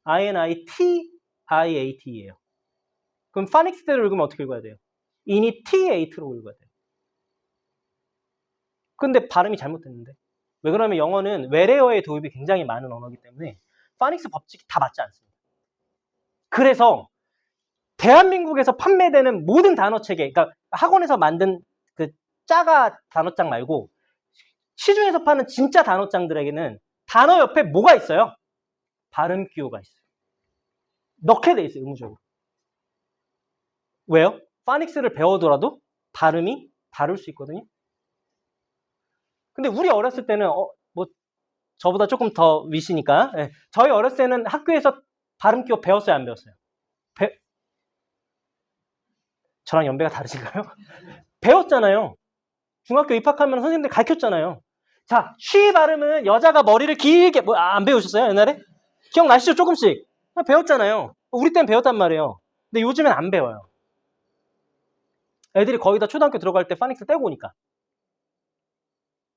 A: initiate예요. 그럼 파닉스대로 읽으면 어떻게 읽어야 돼요? initiate로 읽어야 돼요. 근데 발음이 잘못됐는데. 왜 그러냐면 영어는 외래어의 도입이 굉장히 많은 언어이기 때문에 파닉스 법칙이 다 맞지 않습니다. 그래서 대한민국에서 판매되는 모든 단어체계, 그러니까 학원에서 만든 그 짜가 단어장 말고 시중에서 파는 진짜 단어장들에게는 단어 옆에 뭐가 있어요? 발음 기호가 있어요. 넣게 돼 있어요, 의무적으로. 왜요? 파닉스를 배워더라도 발음이 다를 수 있거든요. 근데 우리 어렸을 때는 뭐 저보다 조금 더 위시니까 저희 어렸을 때는 학교에서 발음 기호 배웠어요, 안 배웠어요? 저랑 연배가 다르신가요? 배웠잖아요. 중학교 입학하면 선생님들 가르쳤잖아요. 자, 쉬 발음은 여자가 머리를 길게 안 배우셨어요, 옛날에? 기억나시죠? 조금씩 배웠잖아요. 우리 때는 배웠단 말이에요. 근데 요즘엔 안 배워요. 애들이 거의 다 초등학교 들어갈 때 파닉스 떼고 오니까.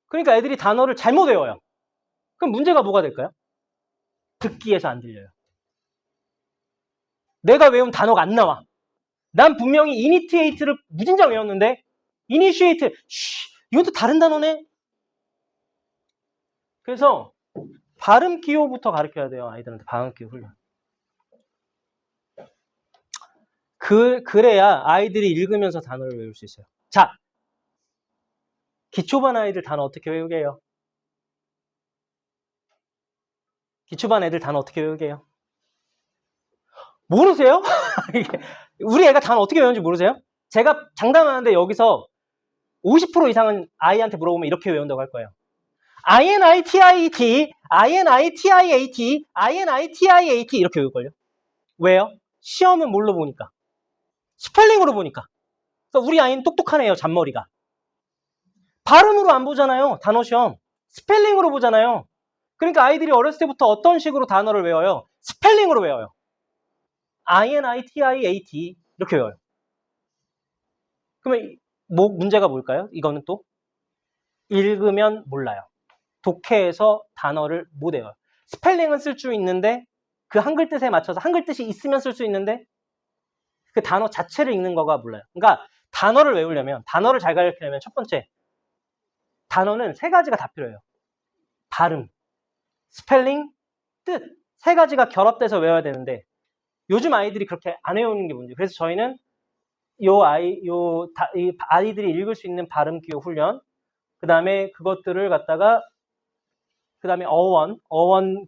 A: 그러니까 애들이 단어를 잘못 외워요. 그럼 문제가 뭐가 될까요? 듣기에서 안 들려요. 내가 외운 단어가 안 나와. 난 분명히 initiate를 무진장 외웠는데 initiate, 이것도 다른 단어네? 그래서 발음 기호부터 가르쳐야 돼요. 아이들한테 발음 기호 훈련. 그래야 아이들이 읽으면서 단어를 외울 수 있어요. 자, 기초반 아이들 단어 어떻게 외우게 해요? 기초반 애들 단어 어떻게 외우게 해요? 모르세요? 우리 애가 단어 어떻게 외우는지 모르세요? 제가 장담하는데 여기서 50% 이상은 아이한테 물어보면 이렇게 외운다고 할 거예요. INITIET, INITIAT, INITIAT 이렇게 외울걸요. 왜요? 시험은 뭘로 보니까? 스펠링으로 보니까. 그래서 우리 아이는 똑똑하네요, 잔머리가. 발음으로 안 보잖아요, 단어 시험. 스펠링으로 보잖아요. 그러니까 아이들이 어렸을 때부터 어떤 식으로 단어를 외워요? 스펠링으로 외워요. INITIAT 이렇게 외워요. 그러면 뭐 문제가 뭘까요? 이거는 또 읽으면 몰라요. 독해에서 단어를 못 외워요. 스펠링은 쓸 수 있는데 그 한글 뜻에 맞춰서 한글 뜻이 있으면 쓸 수 있는데 그 단어 자체를 읽는 거가 몰라요. 그러니까 단어를 외우려면, 단어를 잘 가르치려면 첫 번째, 단어는 세 가지가 다 필요해요. 발음, 스펠링, 뜻. 세 가지가 결합돼서 외워야 되는데 요즘 아이들이 그렇게 안 외우는 게 문제예요. 그래서 저희는 이 아이들이 읽을 수 있는 발음 기호 훈련, 그 다음에 그것들을 갖다가 그 다음에 어원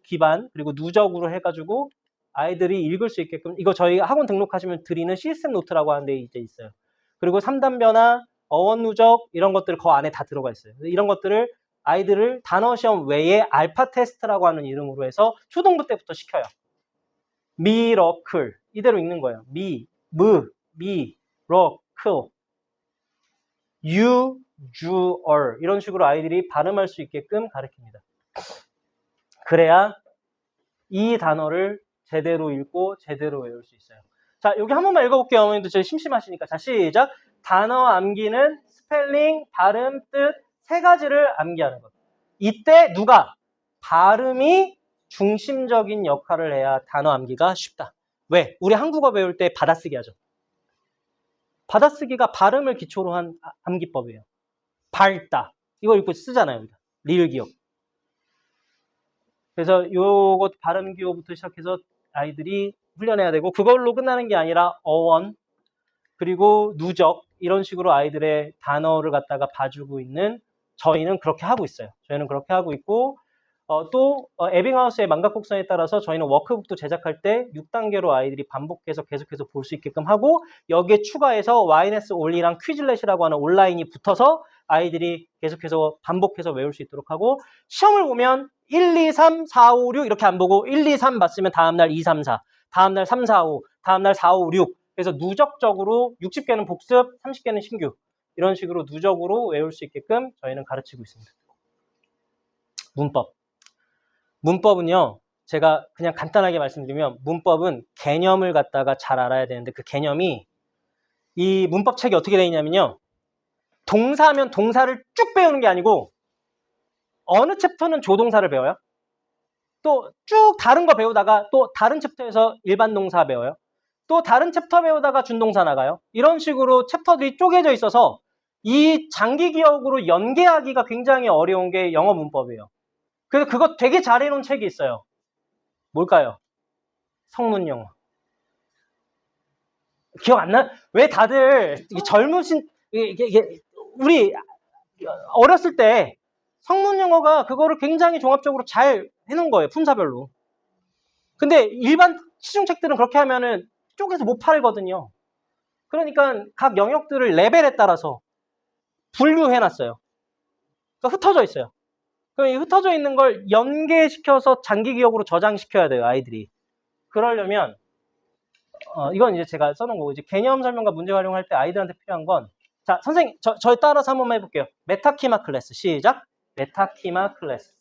A: 기반, 그리고 누적으로 해가지고 아이들이 읽을 수 있게끔, 이거 저희 학원 등록하시면 드리는 시스템 노트라고 하는 데 이제 있어요. 그리고 3단 변화, 어원 누적, 이런 것들 그 안에 다 들어가 있어요. 이런 것들을 아이들을 단어 시험 외에 알파 테스트라고 하는 이름으로 해서 초등부 때부터 시켜요. 미러클. 이대로 읽는 거예요. 미러클. usual. 이런 식으로 아이들이 발음할 수 있게끔 가르칩니다. 그래야 이 단어를 제대로 읽고 제대로 외울 수 있어요. 자, 여기 한 번만 읽어볼게요. 어머님도 제일 심심하시니까. 자, 시작. 단어 암기는 스펠링, 발음, 뜻 세 가지를 암기하는 것. 이때 누가? 발음이 중심적인 역할을 해야 단어 암기가 쉽다. 왜? 우리 한국어 배울 때 받아쓰기 하죠. 받아쓰기가 발음을 기초로 한 암기법이에요. 밝다. 이거 읽고 쓰잖아요. 리을 기억. 그래서 요것 발음 기호부터 시작해서 아이들이 훈련해야 되고, 그걸로 끝나는 게 아니라 어원, 그리고 누적, 이런 식으로 아이들의 단어를 갖다가 봐주고 있는, 저희는 그렇게 하고 있어요. 저희는 그렇게 하고 있고, 또 에빙하우스의 망각곡선에 따라서 저희는 워크북도 제작할 때 6단계로 아이들이 반복해서 계속해서 볼 수 있게끔 하고, 여기에 추가해서 YNS 올리랑 퀴즐렛이라고 하는 온라인이 붙어서 아이들이 계속해서 반복해서 외울 수 있도록 하고, 시험을 보면 1, 2, 3, 4, 5, 6 이렇게 안 보고 1, 2, 3 봤으면 다음날 2, 3, 4, 다음날 3, 4, 5, 다음날 4, 5, 6. 그래서 누적적으로 60개는 복습, 30개는 신규. 이런 식으로 누적으로 외울 수 있게끔 저희는 가르치고 있습니다. 문법. 문법은요, 제가 그냥 간단하게 말씀드리면, 문법은 개념을 갖다가 잘 알아야 되는데, 그 개념이, 이 문법책이 어떻게 되어 있냐면요, 동사면 동사를 쭉 배우는 게 아니고, 어느 챕터는 조동사를 배워요. 또 쭉 다른 거 배우다가 또 다른 챕터에서 일반 동사 배워요. 또 다른 챕터 배우다가 준동사 나가요. 이런 식으로 챕터들이 쪼개져 있어서 이 장기 기억으로 연계하기가 굉장히 어려운 게 영어 문법이에요. 그래서 그거 되게 잘 해놓은 책이 있어요. 뭘까요? 성문영어. 기억 안 나? 왜 다들 젊으신, 우리 어렸을 때 성문영어가 그거를 굉장히 종합적으로 잘 해놓은 거예요. 품사별로. 근데 일반 시중책들은 그렇게 하면은 쪼개서 못 팔거든요. 그러니까 각 영역들을 레벨에 따라서 분류해놨어요. 그러니까 흩어져 있어요. 그럼 이 흩어져 있는 걸 연계시켜서 장기 기억으로 저장시켜야 돼요, 아이들이. 그러려면 이건 이제 제가 써놓은 거고, 이제 개념 설명과 문제 활용할 때 아이들한테 필요한 건, 자, 선생님, 저희 따라서 한 번만 해볼게요. 메타키마 클래스. 시작. 메타키마 클래스.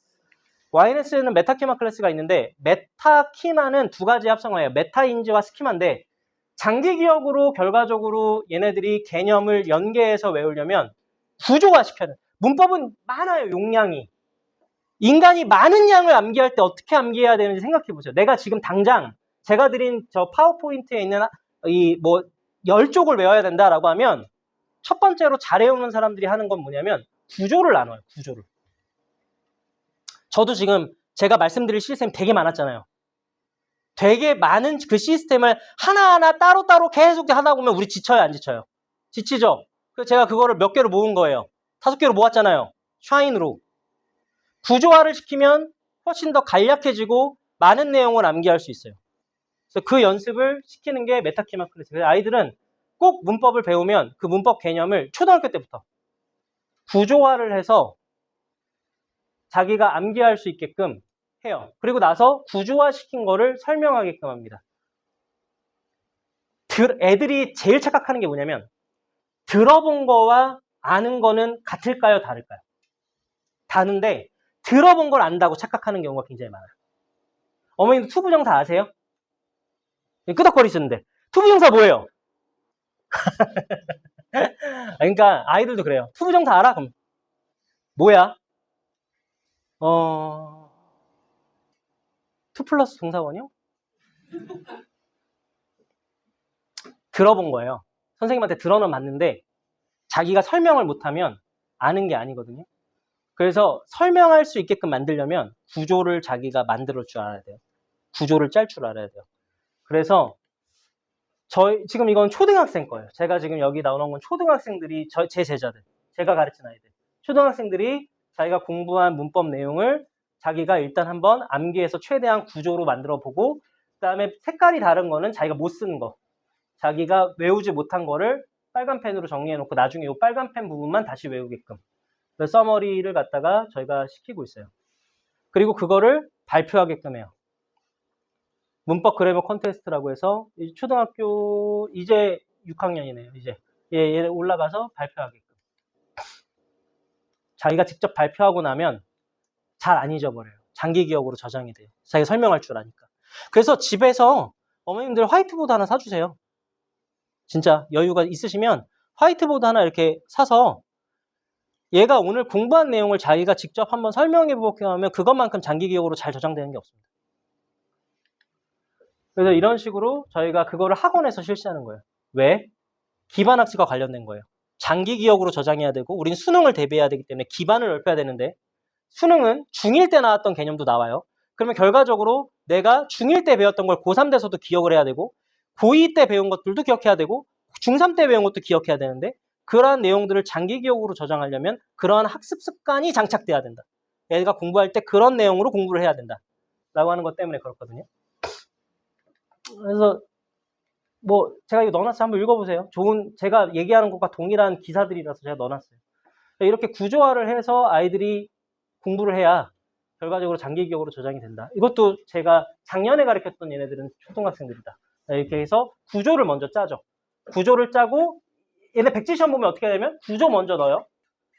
A: YNS에는 메타키마 클래스가 있는데, 메타키마는 두 가지 합성어예요. 메타인지와 스키마인데, 장기 기억으로 결과적으로 얘네들이 개념을 연계해서 외우려면 구조화 시켜야 돼요. 문법은 많아요, 용량이. 인간이 많은 양을 암기할 때 어떻게 암기해야 되는지 생각해 보세요. 내가 지금 당장 제가 드린 저 파워포인트에 있는 이 뭐 10쪽을 외워야 된다라고 하면 첫 번째로 잘 외우는 사람들이 하는 건 뭐냐면 구조를 나눠요. 구조를. 저도 지금 제가 말씀드릴 시스템 되게 많았잖아요. 되게 많은 그 시스템을 하나하나 따로따로 계속 하다 보면 우리 지쳐요, 안 지쳐요? 지치죠? 그래서 제가 그거를 몇 개로 모은 거예요. 5개로 모았잖아요. 샤인으로. 구조화를 시키면 훨씬 더 간략해지고 많은 내용을 암기할 수 있어요. 그래서 그 연습을 시키는 게 메타키마 클래스. 그래서 아이들은 꼭 문법을 배우면 그 문법 개념을 초등학교 때부터 구조화를 해서 자기가 암기할 수 있게끔 해요. 그리고 나서 구조화 시킨 거를 설명하게끔 합니다. 애들이 제일 착각하는 게 뭐냐면 들어본 거와 아는 거는 같을까요? 다를까요? 다른데 들어본 걸 안다고 착각하는 경우가 굉장히 많아요. 어머님도 투부정사 아세요? 끄덕거리시는데 투부정사 뭐예요? 그러니까 아이들도 그래요. 투부정사 알아? 그럼 뭐야? 투 플러스 동사원이요? 들어본 거예요. 선생님한테 들어는 맞는데 자기가 설명을 못하면 아는 게 아니거든요. 그래서 설명할 수 있게끔 만들려면 구조를 자기가 만들 줄 알아야 돼요. 구조를 짤 줄 알아야 돼요. 그래서 지금 이건 초등학생 거예요. 제가 지금 여기 나오는 건 초등학생들이 제 제자들, 제가 가르친 아이들. 초등학생들이 자기가 공부한 문법 내용을 자기가 일단 한번 암기해서 최대한 구조로 만들어 보고, 그 다음에 색깔이 다른 거는 자기가 못 쓰는 거, 자기가 외우지 못한 거를 빨간 펜으로 정리해 놓고 나중에 이 빨간 펜 부분만 다시 외우게끔 그 서머리를 갖다가 저희가 시키고 있어요. 그리고 그거를 발표하게끔 해요. 문법 그래머 콘테스트라고 해서 초등학교 이제 6학년이네요. 이제 얘 올라가서 발표하게끔. 자기가 직접 발표하고 나면 잘 안 잊어버려요. 장기 기억으로 저장이 돼요. 자기가 설명할 줄 아니까. 그래서 집에서 어머님들 화이트보드 하나 사주세요. 진짜 여유가 있으시면 화이트보드 하나 이렇게 사서 얘가 오늘 공부한 내용을 자기가 직접 한번 설명해 보게 하면 그것만큼 장기 기억으로 잘 저장되는 게 없습니다. 그래서 이런 식으로 저희가 그거를 학원에서 실시하는 거예요. 왜? 기반학습과 관련된 거예요. 장기 기억으로 저장해야 되고 우린 수능을 대비해야 되기 때문에 기반을 넓혀야 되는데 수능은 중1 때 나왔던 개념도 나와요. 그러면 결과적으로 내가 중1 때 배웠던 걸 고3 돼서도 기억을 해야 되고 고2 때 배운 것들도 기억해야 되고 중3 때 배운 것도 기억해야 되는데 그러한 내용들을 장기 기억으로 저장하려면 그러한 학습 습관이 장착돼야 된다. 얘가 공부할 때 그런 내용으로 공부를 해야 된다. 라고 하는 것 때문에 그렇거든요. 그래서 뭐 제가 이거 넣어놨어요. 한번 읽어보세요. 제가 얘기하는 것과 동일한 기사들이라서 제가 넣어놨어요. 이렇게 구조화를 해서 아이들이 공부를 해야 결과적으로 장기 기억으로 저장이 된다. 이것도 제가 작년에 가르쳤던 얘네들은 초등학생들이다. 이렇게 해서 구조를 먼저 짜죠. 구조를 짜고 얘네 백지 시험 보면 어떻게 되냐면 구조 먼저 넣어요.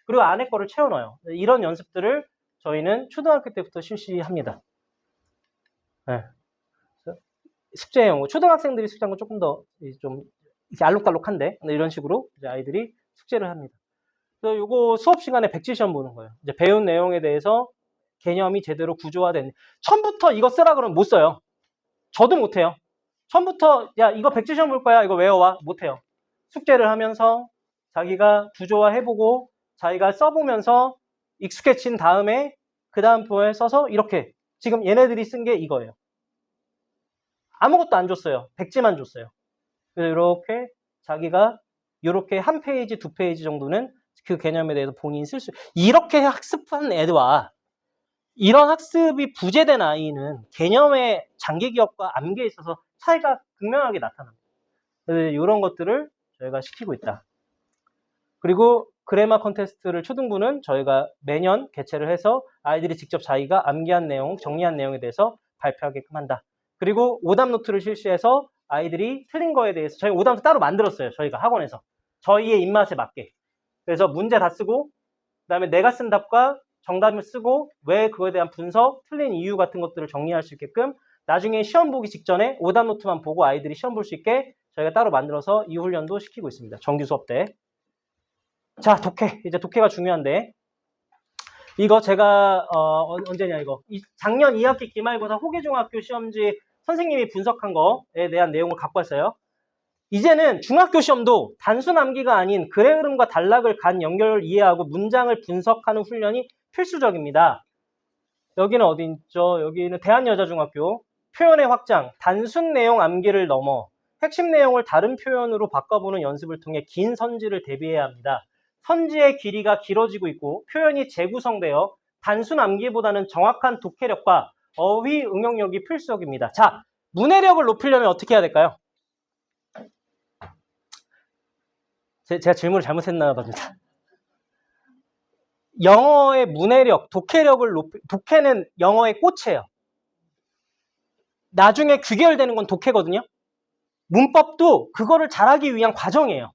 A: 그리고 안에 거를 채워 넣어요. 이런 연습들을 저희는 초등학교 때부터 실시합니다. 네. 숙제형, 초등학생들이 숙제한 건 조금 더 좀 알록달록한데 이런 식으로 이제 아이들이 숙제를 합니다. 그래서 요거 수업 시간에 백지 시험 보는 거예요. 이제 배운 내용에 대해서 개념이 제대로 구조화된. 처음부터 이거 쓰라 그러면 못 써요. 저도 못 해요. 처음부터 야 이거 백지 시험 볼 거야 이거 외워와 못 해요. 숙제를 하면서 자기가 구조화 해보고 자기가 써보면서 익숙해진 다음에 그 다음 부에 써서 이렇게 지금 얘네들이 쓴 게 이거예요. 아무것도 안 줬어요. 백지만 줬어요. 그래서 이렇게 자기가 이렇게 한 페이지, 두 페이지 정도는 그 개념에 대해서 본인이 쓸 수, 이렇게 학습한 애와 이런 학습이 부재된 아이는 개념의 장기 기억과 암기에 있어서 차이가 극명하게 나타납니다. 그래서 이런 것들을 저희가 시키고 있다. 그리고 그래마 컨테스트를 초등부는 저희가 매년 개최를 해서 아이들이 직접 자기가 암기한 내용, 정리한 내용에 대해서 발표하게끔 한다. 그리고 오답 노트를 실시해서 아이들이 틀린 거에 대해서 저희 오답 노트 따로 만들었어요. 저희가 학원에서. 저희의 입맛에 맞게. 그래서 문제 다 쓰고 그다음에 내가 쓴 답과 정답을 쓰고 왜 그거에 대한 분석, 틀린 이유 같은 것들을 정리할 수 있게끔 나중에 시험 보기 직전에 오답 노트만 보고 아이들이 시험 볼 수 있게 저희가 따로 만들어서 이 훈련도 시키고 있습니다. 정규 수업 때. 자, 독해. 이제 독해가 중요한데 이거 제가 언제냐 이거 작년 2학기 기말고사 호계중학교 시험지 선생님이 분석한 거에 대한 내용을 갖고 왔어요. 이제는 중학교 시험도 단순 암기가 아닌 글의 흐름과 단락을 간 연결을 이해하고 문장을 분석하는 훈련이 필수적입니다. 여기는 어디 있죠? 여기는 대한여자중학교. 표현의 확장, 단순 내용 암기를 넘어 핵심 내용을 다른 표현으로 바꿔보는 연습을 통해 긴 선지를 대비해야 합니다. 선지의 길이가 길어지고 있고 표현이 재구성되어 단순 암기보다는 정확한 독해력과 어휘 응용력이 필수적입니다. 자, 문해력을 높이려면 어떻게 해야 될까요? 제가 질문을 잘못했나 봅니다. 영어의 문해력, 독해력을 독해는 영어의 꽃이에요. 나중에 귀결되는 건 독해거든요. 문법도 그거를 잘하기 위한 과정이에요.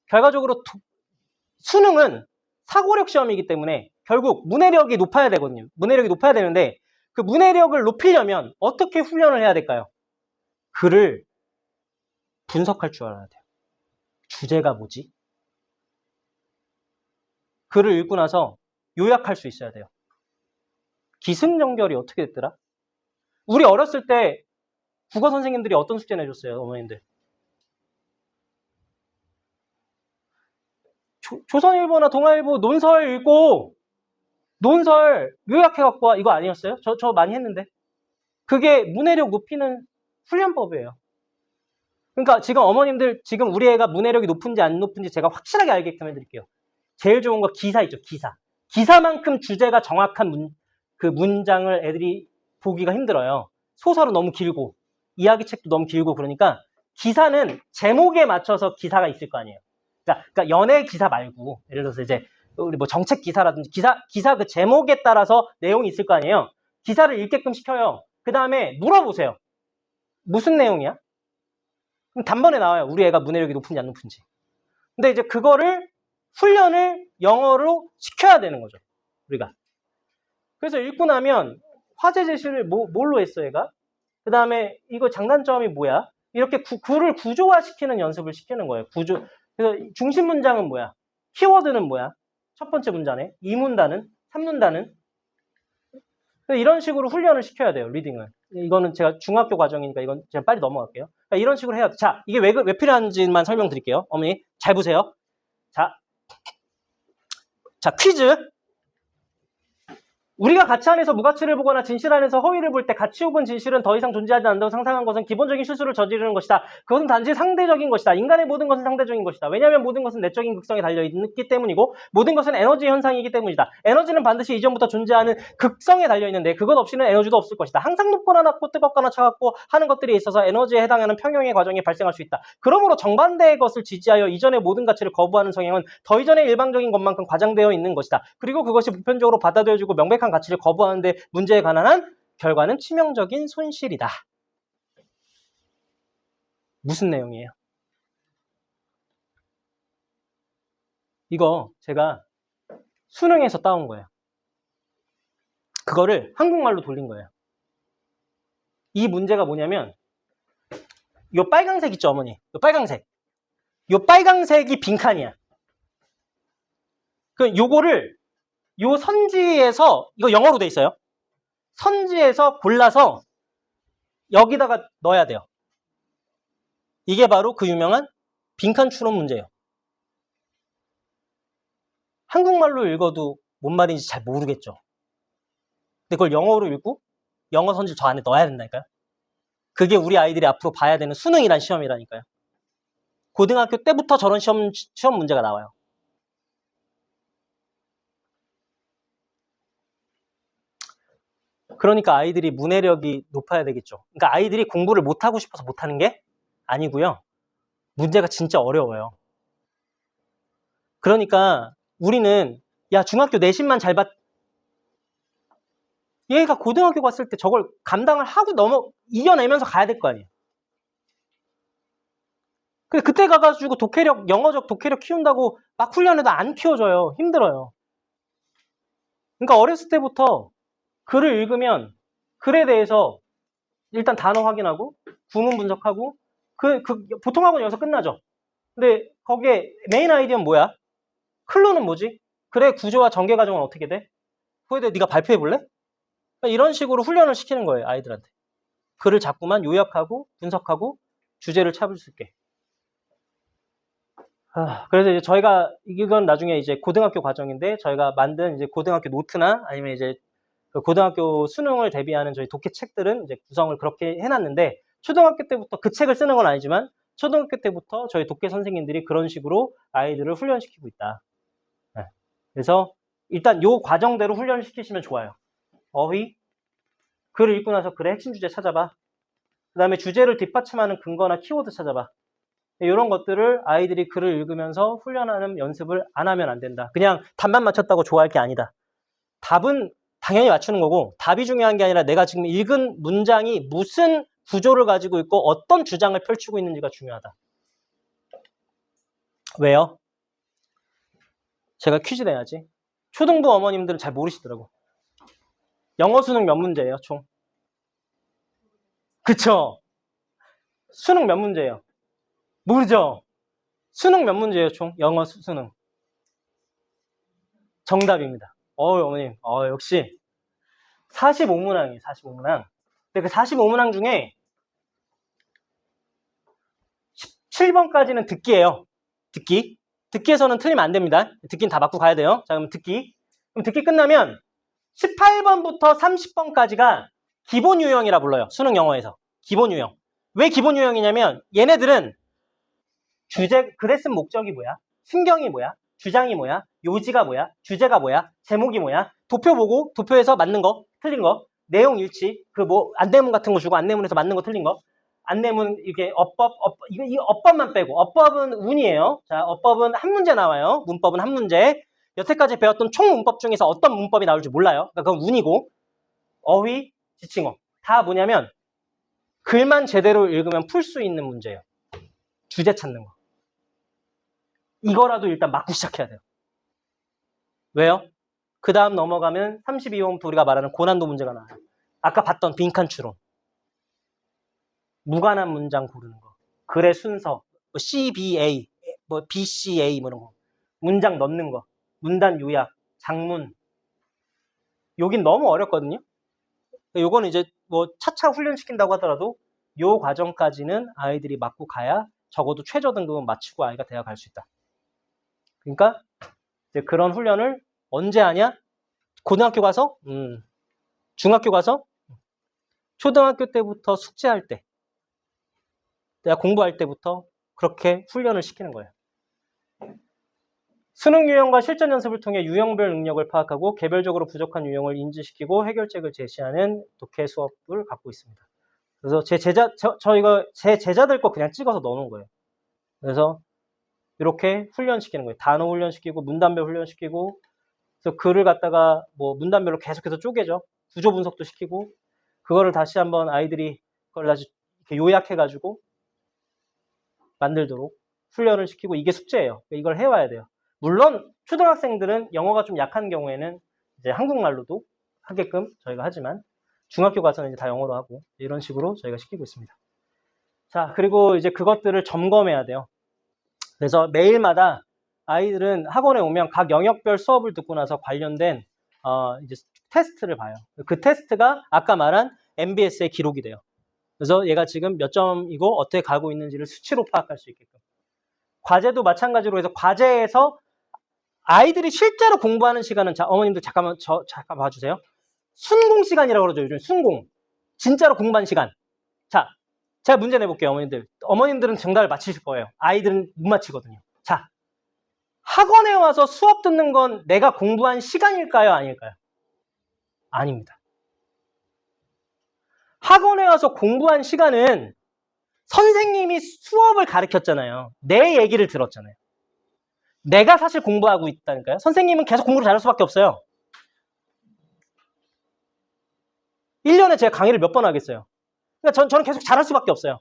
A: 결과적으로 수능은 사고력 시험이기 때문에 결국 문해력이 높아야 되거든요. 문해력이 높아야 되는데 그 문해력을 높이려면 어떻게 훈련을 해야 될까요? 글을 분석할 줄 알아야 돼요. 주제가 뭐지? 글을 읽고 나서 요약할 수 있어야 돼요. 기승전결이 어떻게 됐더라? 우리 어렸을 때 국어 선생님들이 어떤 숙제 내줬어요, 어머님들? 조선일보나 동아일보 논설 읽고 논설 요약해갖고 와. 이거 아니었어요? 저 많이 했는데. 그게 문해력 높이는 훈련법이에요. 그러니까 지금 어머님들 지금 우리 애가 문해력이 높은지 안 높은지 제가 확실하게 알게끔 해드릴게요. 제일 좋은 거 기사 있죠, 기사. 기사만큼 주제가 정확한 그 문장을 애들이 보기가 힘들어요. 소설은 너무 길고 이야기책도 너무 길고 그러니까 기사는 제목에 맞춰서 기사가 있을 거 아니에요. 그러니까 연예 기사 말고 예를 들어서 이제 우리 뭐 정책 기사라든지 기사 그 제목에 따라서 내용이 있을 거 아니에요. 기사를 읽게끔 시켜요. 그 다음에 물어보세요. 무슨 내용이야? 그럼 단번에 나와요. 우리 애가 문해력이 높은지 안 높은지. 근데 이제 그거를 훈련을 영어로 시켜야 되는 거죠. 우리가. 그래서 읽고 나면 화제 제시를 뭘로 했어 얘가? 그 다음에 이거 장단점이 뭐야? 이렇게 글을 구조화시키는 연습을 시키는 거예요. 그래서 중심 문장은 뭐야? 키워드는 뭐야? 첫 번째 문장에 2문단은 3문단은 이런 식으로 훈련을 시켜야 돼요. 리딩을. 이거는 제가 중학교 과정이니까 이건 제가 빨리 넘어갈게요. 그러니까 이런 식으로 해야 돼. 자, 이게 왜 필요한지만 설명드릴게요. 어머니 잘 보세요. 자, 퀴즈. 우리가 가치 안에서 무가치를 보거나 진실 안에서 허위를 볼 때 가치 혹은 진실은 더 이상 존재하지 않는다고 상상한 것은 기본적인 실수를 저지르는 것이다. 그것은 단지 상대적인 것이다. 인간의 모든 것은 상대적인 것이다. 왜냐하면 모든 것은 내적인 극성에 달려있기 때문이고 모든 것은 에너지 현상이기 때문이다. 에너지는 반드시 이전부터 존재하는 극성에 달려있는데 그것 없이는 에너지도 없을 것이다. 항상 높거나 낮고 뜨겁거나 차갑고 하는 것들에 있어서 에너지에 해당하는 평형의 과정이 발생할 수 있다. 그러므로 정반대의 것을 지지하여 이전의 모든 가치를 거부하는 성향은 더 이전의 일방적인 것만큼 과장되어 있는 것이다. 그리고 그것이 보편적으로 받아들여지고 명백한 가치를 거부하는데 문제에 관한 한 결과는 치명적인 손실이다. 무슨 내용이에요? 이거 제가 수능에서 따온 거예요. 그거를 한국말로 돌린 거예요. 이 문제가 뭐냐면 요 빨강색 있죠, 어머니? 요 빨강색. 요 빨강색이 빈칸이야. 그 요거를 요 선지에서 이거 영어로 돼 있어요. 선지에서 골라서 여기다가 넣어야 돼요. 이게 바로 그 유명한 빈칸 추론 문제예요. 한국말로 읽어도 뭔 말인지 잘 모르겠죠. 근데 그걸 영어로 읽고 영어 선지를 저 안에 넣어야 된다니까요. 그게 우리 아이들이 앞으로 봐야 되는 수능이란 시험이라니까요. 고등학교 때부터 저런 시험 문제가 나와요. 그러니까 아이들이 문해력이 높아야 되겠죠. 그러니까 아이들이 공부를 못하고 싶어서 못하는 게 아니고요. 문제가 진짜 어려워요. 그러니까 우리는 야 중학교 내신만 잘 봤... 얘가 고등학교 갔을 때 저걸 감당을 하고 이겨내면서 가야 될 거 아니에요. 그때 가가지고 영어적 독해력 키운다고 막 훈련해도 안 키워져요. 힘들어요. 그러니까 어렸을 때부터 글을 읽으면 글에 대해서 일단 단어 확인하고 구문 분석하고 보통 학원 여기서 끝나죠. 근데 거기에 메인 아이디어는 뭐야? 클루는 뭐지? 글의 구조와 전개 과정은 어떻게 돼? 그거에 대해 네가 발표해 볼래? 이런 식으로 훈련을 시키는 거예요, 아이들한테. 글을 자꾸만 요약하고 분석하고 주제를 찾을 수 있게. 그래서 이제 저희가 이건 나중에 이제 고등학교 과정인데 저희가 만든 이제 고등학교 노트나 아니면 이제 그 고등학교 수능을 대비하는 저희 독해 책들은 이제 구성을 그렇게 해놨는데 초등학교 때부터 그 책을 쓰는 건 아니지만 초등학교 때부터 저희 독해 선생님들이 그런 식으로 아이들을 훈련시키고 있다. 네. 그래서 일단 요 과정대로 훈련시키시면 좋아요. 어휘, 글을 읽고 나서 글의 핵심 주제 찾아봐. 그 다음에 주제를 뒷받침하는 근거나 키워드 찾아봐. 이런 것들을 아이들이 글을 읽으면서 훈련하는 연습을 안 하면 안 된다. 그냥 답만 맞췄다고 좋아할 게 아니다. 답은 당연히 맞추는 거고 답이 중요한 게 아니라 내가 지금 읽은 문장이 무슨 구조를 가지고 있고 어떤 주장을 펼치고 있는지가 중요하다. 왜요? 제가 퀴즈 내야지. 초등부 어머님들은 잘 모르시더라고. 영어 수능 몇 문제예요, 총? 그쵸? 수능 몇 문제예요? 모르죠? 수능 몇 문제예요, 총? 영어 수능. 정답입니다. 어머님. 역시 45문항이에요, 45문항. 근데 그 45문항 중에 17번까지는 듣기예요. 듣기. 듣기에서는 틀리면 안 됩니다. 듣기는 다 맞고 가야 돼요. 자, 그럼 듣기. 그럼 듣기 끝나면 18번부터 30번까지가 기본 유형이라 불러요. 수능 영어에서. 기본 유형. 왜 기본 유형이냐면 얘네들은 글에 쓴 목적이 뭐야? 신경이 뭐야? 주장이 뭐야? 요지가 뭐야? 주제가 뭐야? 제목이 뭐야? 도표 보고 도표에서 맞는 거, 틀린 거, 내용 일치, 안내문 같은 거 주고 안내문에서 맞는 거 틀린 거, 안내문 이게 이 어법만 빼고 어법은 운이에요. 자, 어법은 한 문제 나와요. 문법은 한 문제. 여태까지 배웠던 총 문법 중에서 어떤 문법이 나올지 몰라요. 그러니까 그건 운이고 어휘, 지칭어 다 뭐냐면 글만 제대로 읽으면 풀 수 있는 문제예요. 주제 찾는 거. 이거라도 일단 맞고 시작해야 돼요. 왜요? 그 다음 넘어가면 32호부터 우리가 말하는 고난도 문제가 나와요. 아까 봤던 빈칸 추론. 무관한 문장 고르는 거. 글의 순서. CBA, BCA 이런 거. 문장 넣는 거. 문단 요약, 장문. 여긴 너무 어렵거든요. 요거는 이제 차차 훈련시킨다고 하더라도 요 과정까지는 아이들이 맞고 가야 적어도 최저 등급은 맞추고 아이가 대학 갈 수 있다. 그러니까 이제 그런 훈련을 언제 하냐? 고등학교 가서? 중학교 가서? 초등학교 때부터 숙제할 때. 내가 공부할 때부터 그렇게 훈련을 시키는 거예요. 수능 유형과 실전 연습을 통해 유형별 능력을 파악하고 개별적으로 부족한 유형을 인지시키고 해결책을 제시하는 독해 수업을 갖고 있습니다. 그래서 제 제자들 거 그냥 찍어서 넣어놓은 거예요. 그래서 이렇게 훈련시키는 거예요. 단어 훈련시키고 문단별 훈련시키고 그래서 글을 갖다가 문단별로 계속해서 쪼개죠. 구조 분석도 시키고 그거를 다시 한번 아이들이 그걸 다시 이렇게 요약해가지고 만들도록 훈련을 시키고 이게 숙제예요. 이걸 해와야 돼요. 물론 초등학생들은 영어가 좀 약한 경우에는 이제 한국말로도 하게끔 저희가 하지만 중학교 가서는 이제 다 영어로 하고 이런 식으로 저희가 시키고 있습니다. 자, 그리고 이제 그것들을 점검해야 돼요. 그래서 매일마다 아이들은 학원에 오면 각 영역별 수업을 듣고 나서 관련된 이제 테스트를 봐요. 그 테스트가 아까 말한 MBS의 기록이 돼요. 그래서 얘가 지금 몇 점이고 어떻게 가고 있는지를 수치로 파악할 수 있게끔. 과제도 마찬가지로 해서 과제에서 아이들이 실제로 공부하는 시간은 어머님들 잠깐 봐주세요. 순공 시간이라고 그러죠. 요즘 순공. 진짜로 공부한 시간. 자, 제가 문제 내볼게요. 어머님들. 어머님들은 정답을 맞히실 거예요. 아이들은 못 맞히거든요. 자, 학원에 와서 수업 듣는 건 내가 공부한 시간일까요? 아닐까요? 아닙니다. 학원에 와서 공부한 시간은 선생님이 수업을 가르쳤잖아요. 내 얘기를 들었잖아요. 내가 사실 공부하고 있다니까요. 선생님은 계속 공부를 잘할 수밖에 없어요. 1년에 제가 강의를 몇 번 하겠어요. 그러니까 저는 계속 잘할 수밖에 없어요.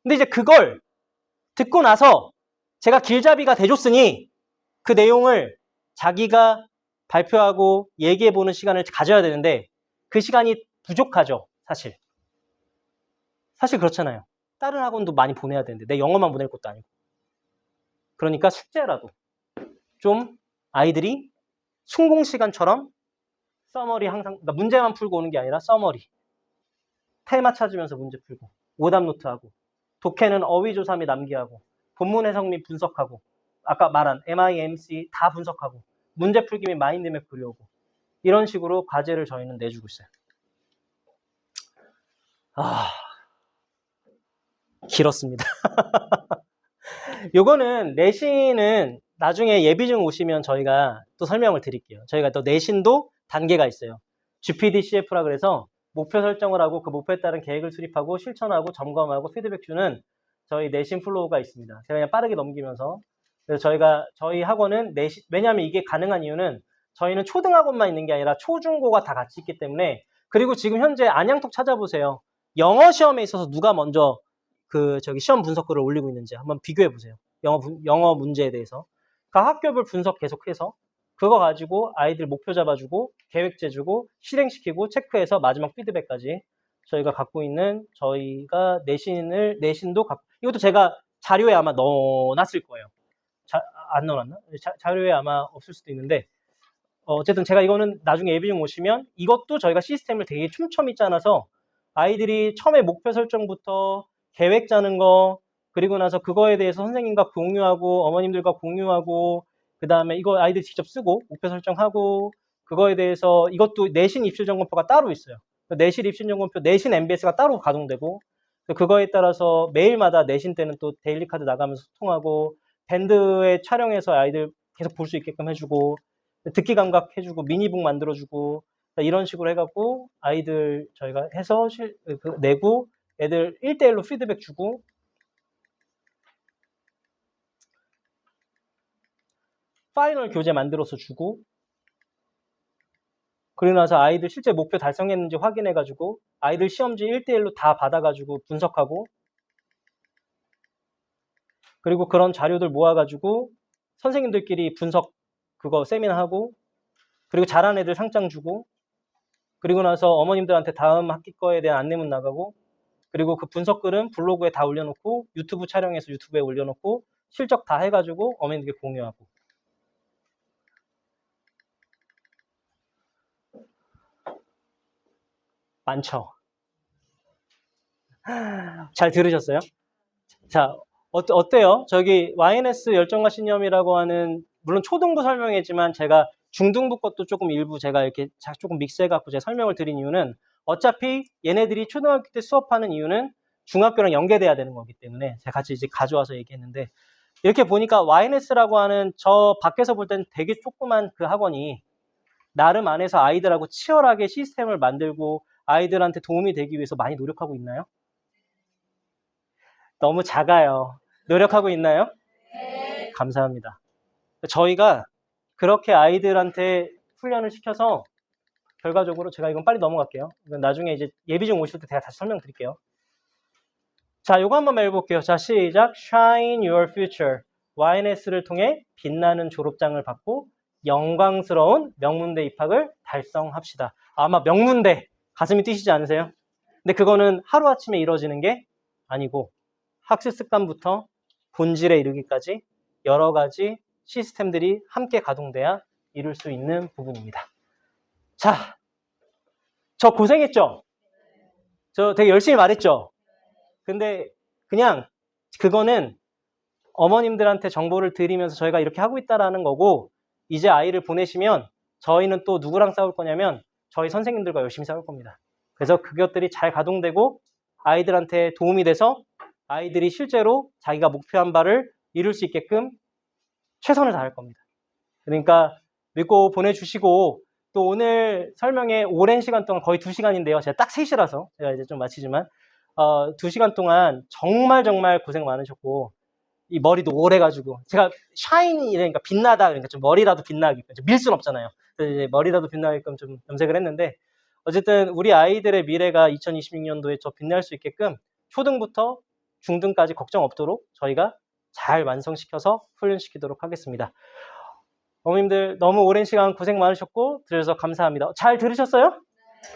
A: 근데 이제 그걸 듣고 나서 제가 길잡이가 돼줬으니 그 내용을 자기가 발표하고 얘기해보는 시간을 가져야 되는데 그 시간이 부족하죠, 사실. 사실 그렇잖아요. 다른 학원도 많이 보내야 되는데 내 영어만 보낼 것도 아니고. 그러니까 숙제라도 좀 아이들이 순공 시간처럼 서머리 항상, 그러니까 문제만 풀고 오는 게 아니라 서머리. 테마 찾으면서 문제 풀고, 오답 노트하고, 독해는 어휘조사 및 암기하고, 본문 해석 및 분석하고, 아까 말한 MIMC 다 분석하고, 문제 풀기 및 마인드맵 그려오고, 이런 식으로 과제를 저희는 내주고 있어요. 길었습니다. 요거는 내신은 나중에 예비중 오시면 저희가 또 설명을 드릴게요. 저희가 또 내신도 단계가 있어요. GPD, CF라 그래서 목표 설정을 하고 그 목표에 따른 계획을 수립하고 실천하고 점검하고 피드백 주는 저희 내신 플로우가 있습니다. 제가 그냥 빠르게 넘기면서. 그래서 저희 학원은 왜냐하면 이게 가능한 이유는 저희는 초등학원만 있는 게 아니라 초중고가 다 같이 있기 때문에. 그리고 지금 현재 안양톡 찾아보세요. 영어 시험에 있어서 누가 먼저 시험 분석글을 올리고 있는지 한번 비교해 보세요. 영어 문제에 대해서. 각 학교별 분석 계속해서 그거 가지고 아이들 목표 잡아주고 계획 재주고 실행시키고 체크해서 마지막 피드백까지 저희가 갖고 있는 저희가 내신도 이것도 제가 자료에 아마 넣어놨을 거예요. 안 넣어놨나? 자료에 아마 없을 수도 있는데 어쨌든 제가 이거는 나중에 예비중 오시면 이것도 저희가 시스템을 되게 촘촘히 짜놔서 아이들이 처음에 목표 설정부터 계획 짜는 거 그리고 나서 그거에 대해서 선생님과 공유하고 어머님들과 공유하고 그 다음에 이거 아이들 직접 쓰고 목표 설정하고 그거에 대해서 이것도 내신 입실 점검표가 따로 있어요. 내신 입실 점검표, 내신 MBS가 따로 가동되고 그거에 따라서 매일마다 내신 때는 또 데일리 카드 나가면서 소통하고 밴드에 촬영해서 아이들 계속 볼 수 있게끔 해주고 듣기 감각 해주고 미니북 만들어주고 이런 식으로 해갖고 아이들 저희가 해서 내고 애들 1대1로 피드백 주고 파이널 교재 만들어서 주고 그리고 나서 아이들 실제 목표 달성했는지 확인해가지고 아이들 시험지 1대1로 다 받아가지고 분석하고 그리고 그런 자료들 모아가지고 선생님들끼리 분석 그거 세미나하고 그리고 잘한 애들 상장 주고 그리고 나서 어머님들한테 다음 학기 거에 대한 안내문 나가고 그리고 그 분석글은 블로그에 다 올려놓고 유튜브 촬영해서 유튜브에 올려놓고 실적 다 해가지고 어머님들께 공유하고 많죠. 잘 들으셨어요? 자, 어때요? 저기 YNS 열정과 신념이라고 하는 물론 초등부 설명이지만 제가 중등부 것도 조금 일부 제가 이렇게 조금 믹스해갖고 제가 설명을 드린 이유는 어차피 얘네들이 초등학교 때 수업하는 이유는 중학교랑 연계돼야 되는 거기 때문에 제가 같이 이제 가져와서 얘기했는데 이렇게 보니까 YNS라고 하는 저 밖에서 볼 때는 되게 조그만 그 학원이 나름 안에서 아이들하고 치열하게 시스템을 만들고 아이들한테 도움이 되기 위해서 많이 노력하고 있나요? 너무 작아요. 노력하고 있나요? 네. 감사합니다. 저희가 그렇게 아이들한테 훈련을 시켜서 결과적으로 제가 이건 빨리 넘어갈게요. 이건 나중에 이제 예비중 오실 때 제가 다시 설명드릴게요. 자, 요거 한번 해볼게요. 자, 시작. Shine your future. YNS를 통해 빛나는 졸업장을 받고 영광스러운 명문대 입학을 달성합시다. 아마 명문대 가슴이 뛰시지 않으세요? 근데 그거는 하루아침에 이루어지는 게 아니고 학습 습관부터 본질에 이르기까지 여러 가지 시스템들이 함께 가동돼야 이룰 수 있는 부분입니다. 자, 저 고생했죠? 저 되게 열심히 말했죠? 근데 그냥 그거는 어머님들한테 정보를 드리면서 저희가 이렇게 하고 있다라는 거고 이제 아이를 보내시면 저희는 또 누구랑 싸울 거냐면 저희 선생님들과 열심히 싸울 겁니다. 그래서 그것들이 잘 가동되고 아이들한테 도움이 돼서 아이들이 실제로 자기가 목표한 바를 이룰 수 있게끔 최선을 다할 겁니다. 그러니까 믿고 보내주시고 또 오늘 설명에 오랜 시간 동안 거의 2시간인데요. 제가 딱 3시라서 제가 이제 좀 마치지만 2시간 동안 정말 고생 많으셨고 이 머리도 오래가지고 제가 샤이니 이러니까 빛나다 그러니까 좀 머리라도 빛나게끔 밀 순 없잖아요. 그래서 이제 머리라도 빛나게끔 좀 염색을 했는데 어쨌든 우리 아이들의 미래가 2026년도에 더 빛날 수 있게끔 초등부터 중등까지 걱정 없도록 저희가 잘 완성시켜서 훈련시키도록 하겠습니다. 어머님들 너무 오랜 시간 고생 많으셨고 들으셔서 감사합니다. 잘 들으셨어요?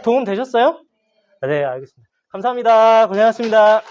A: 도움 되셨어요? 네, 알겠습니다. 감사합니다. 고생하셨습니다.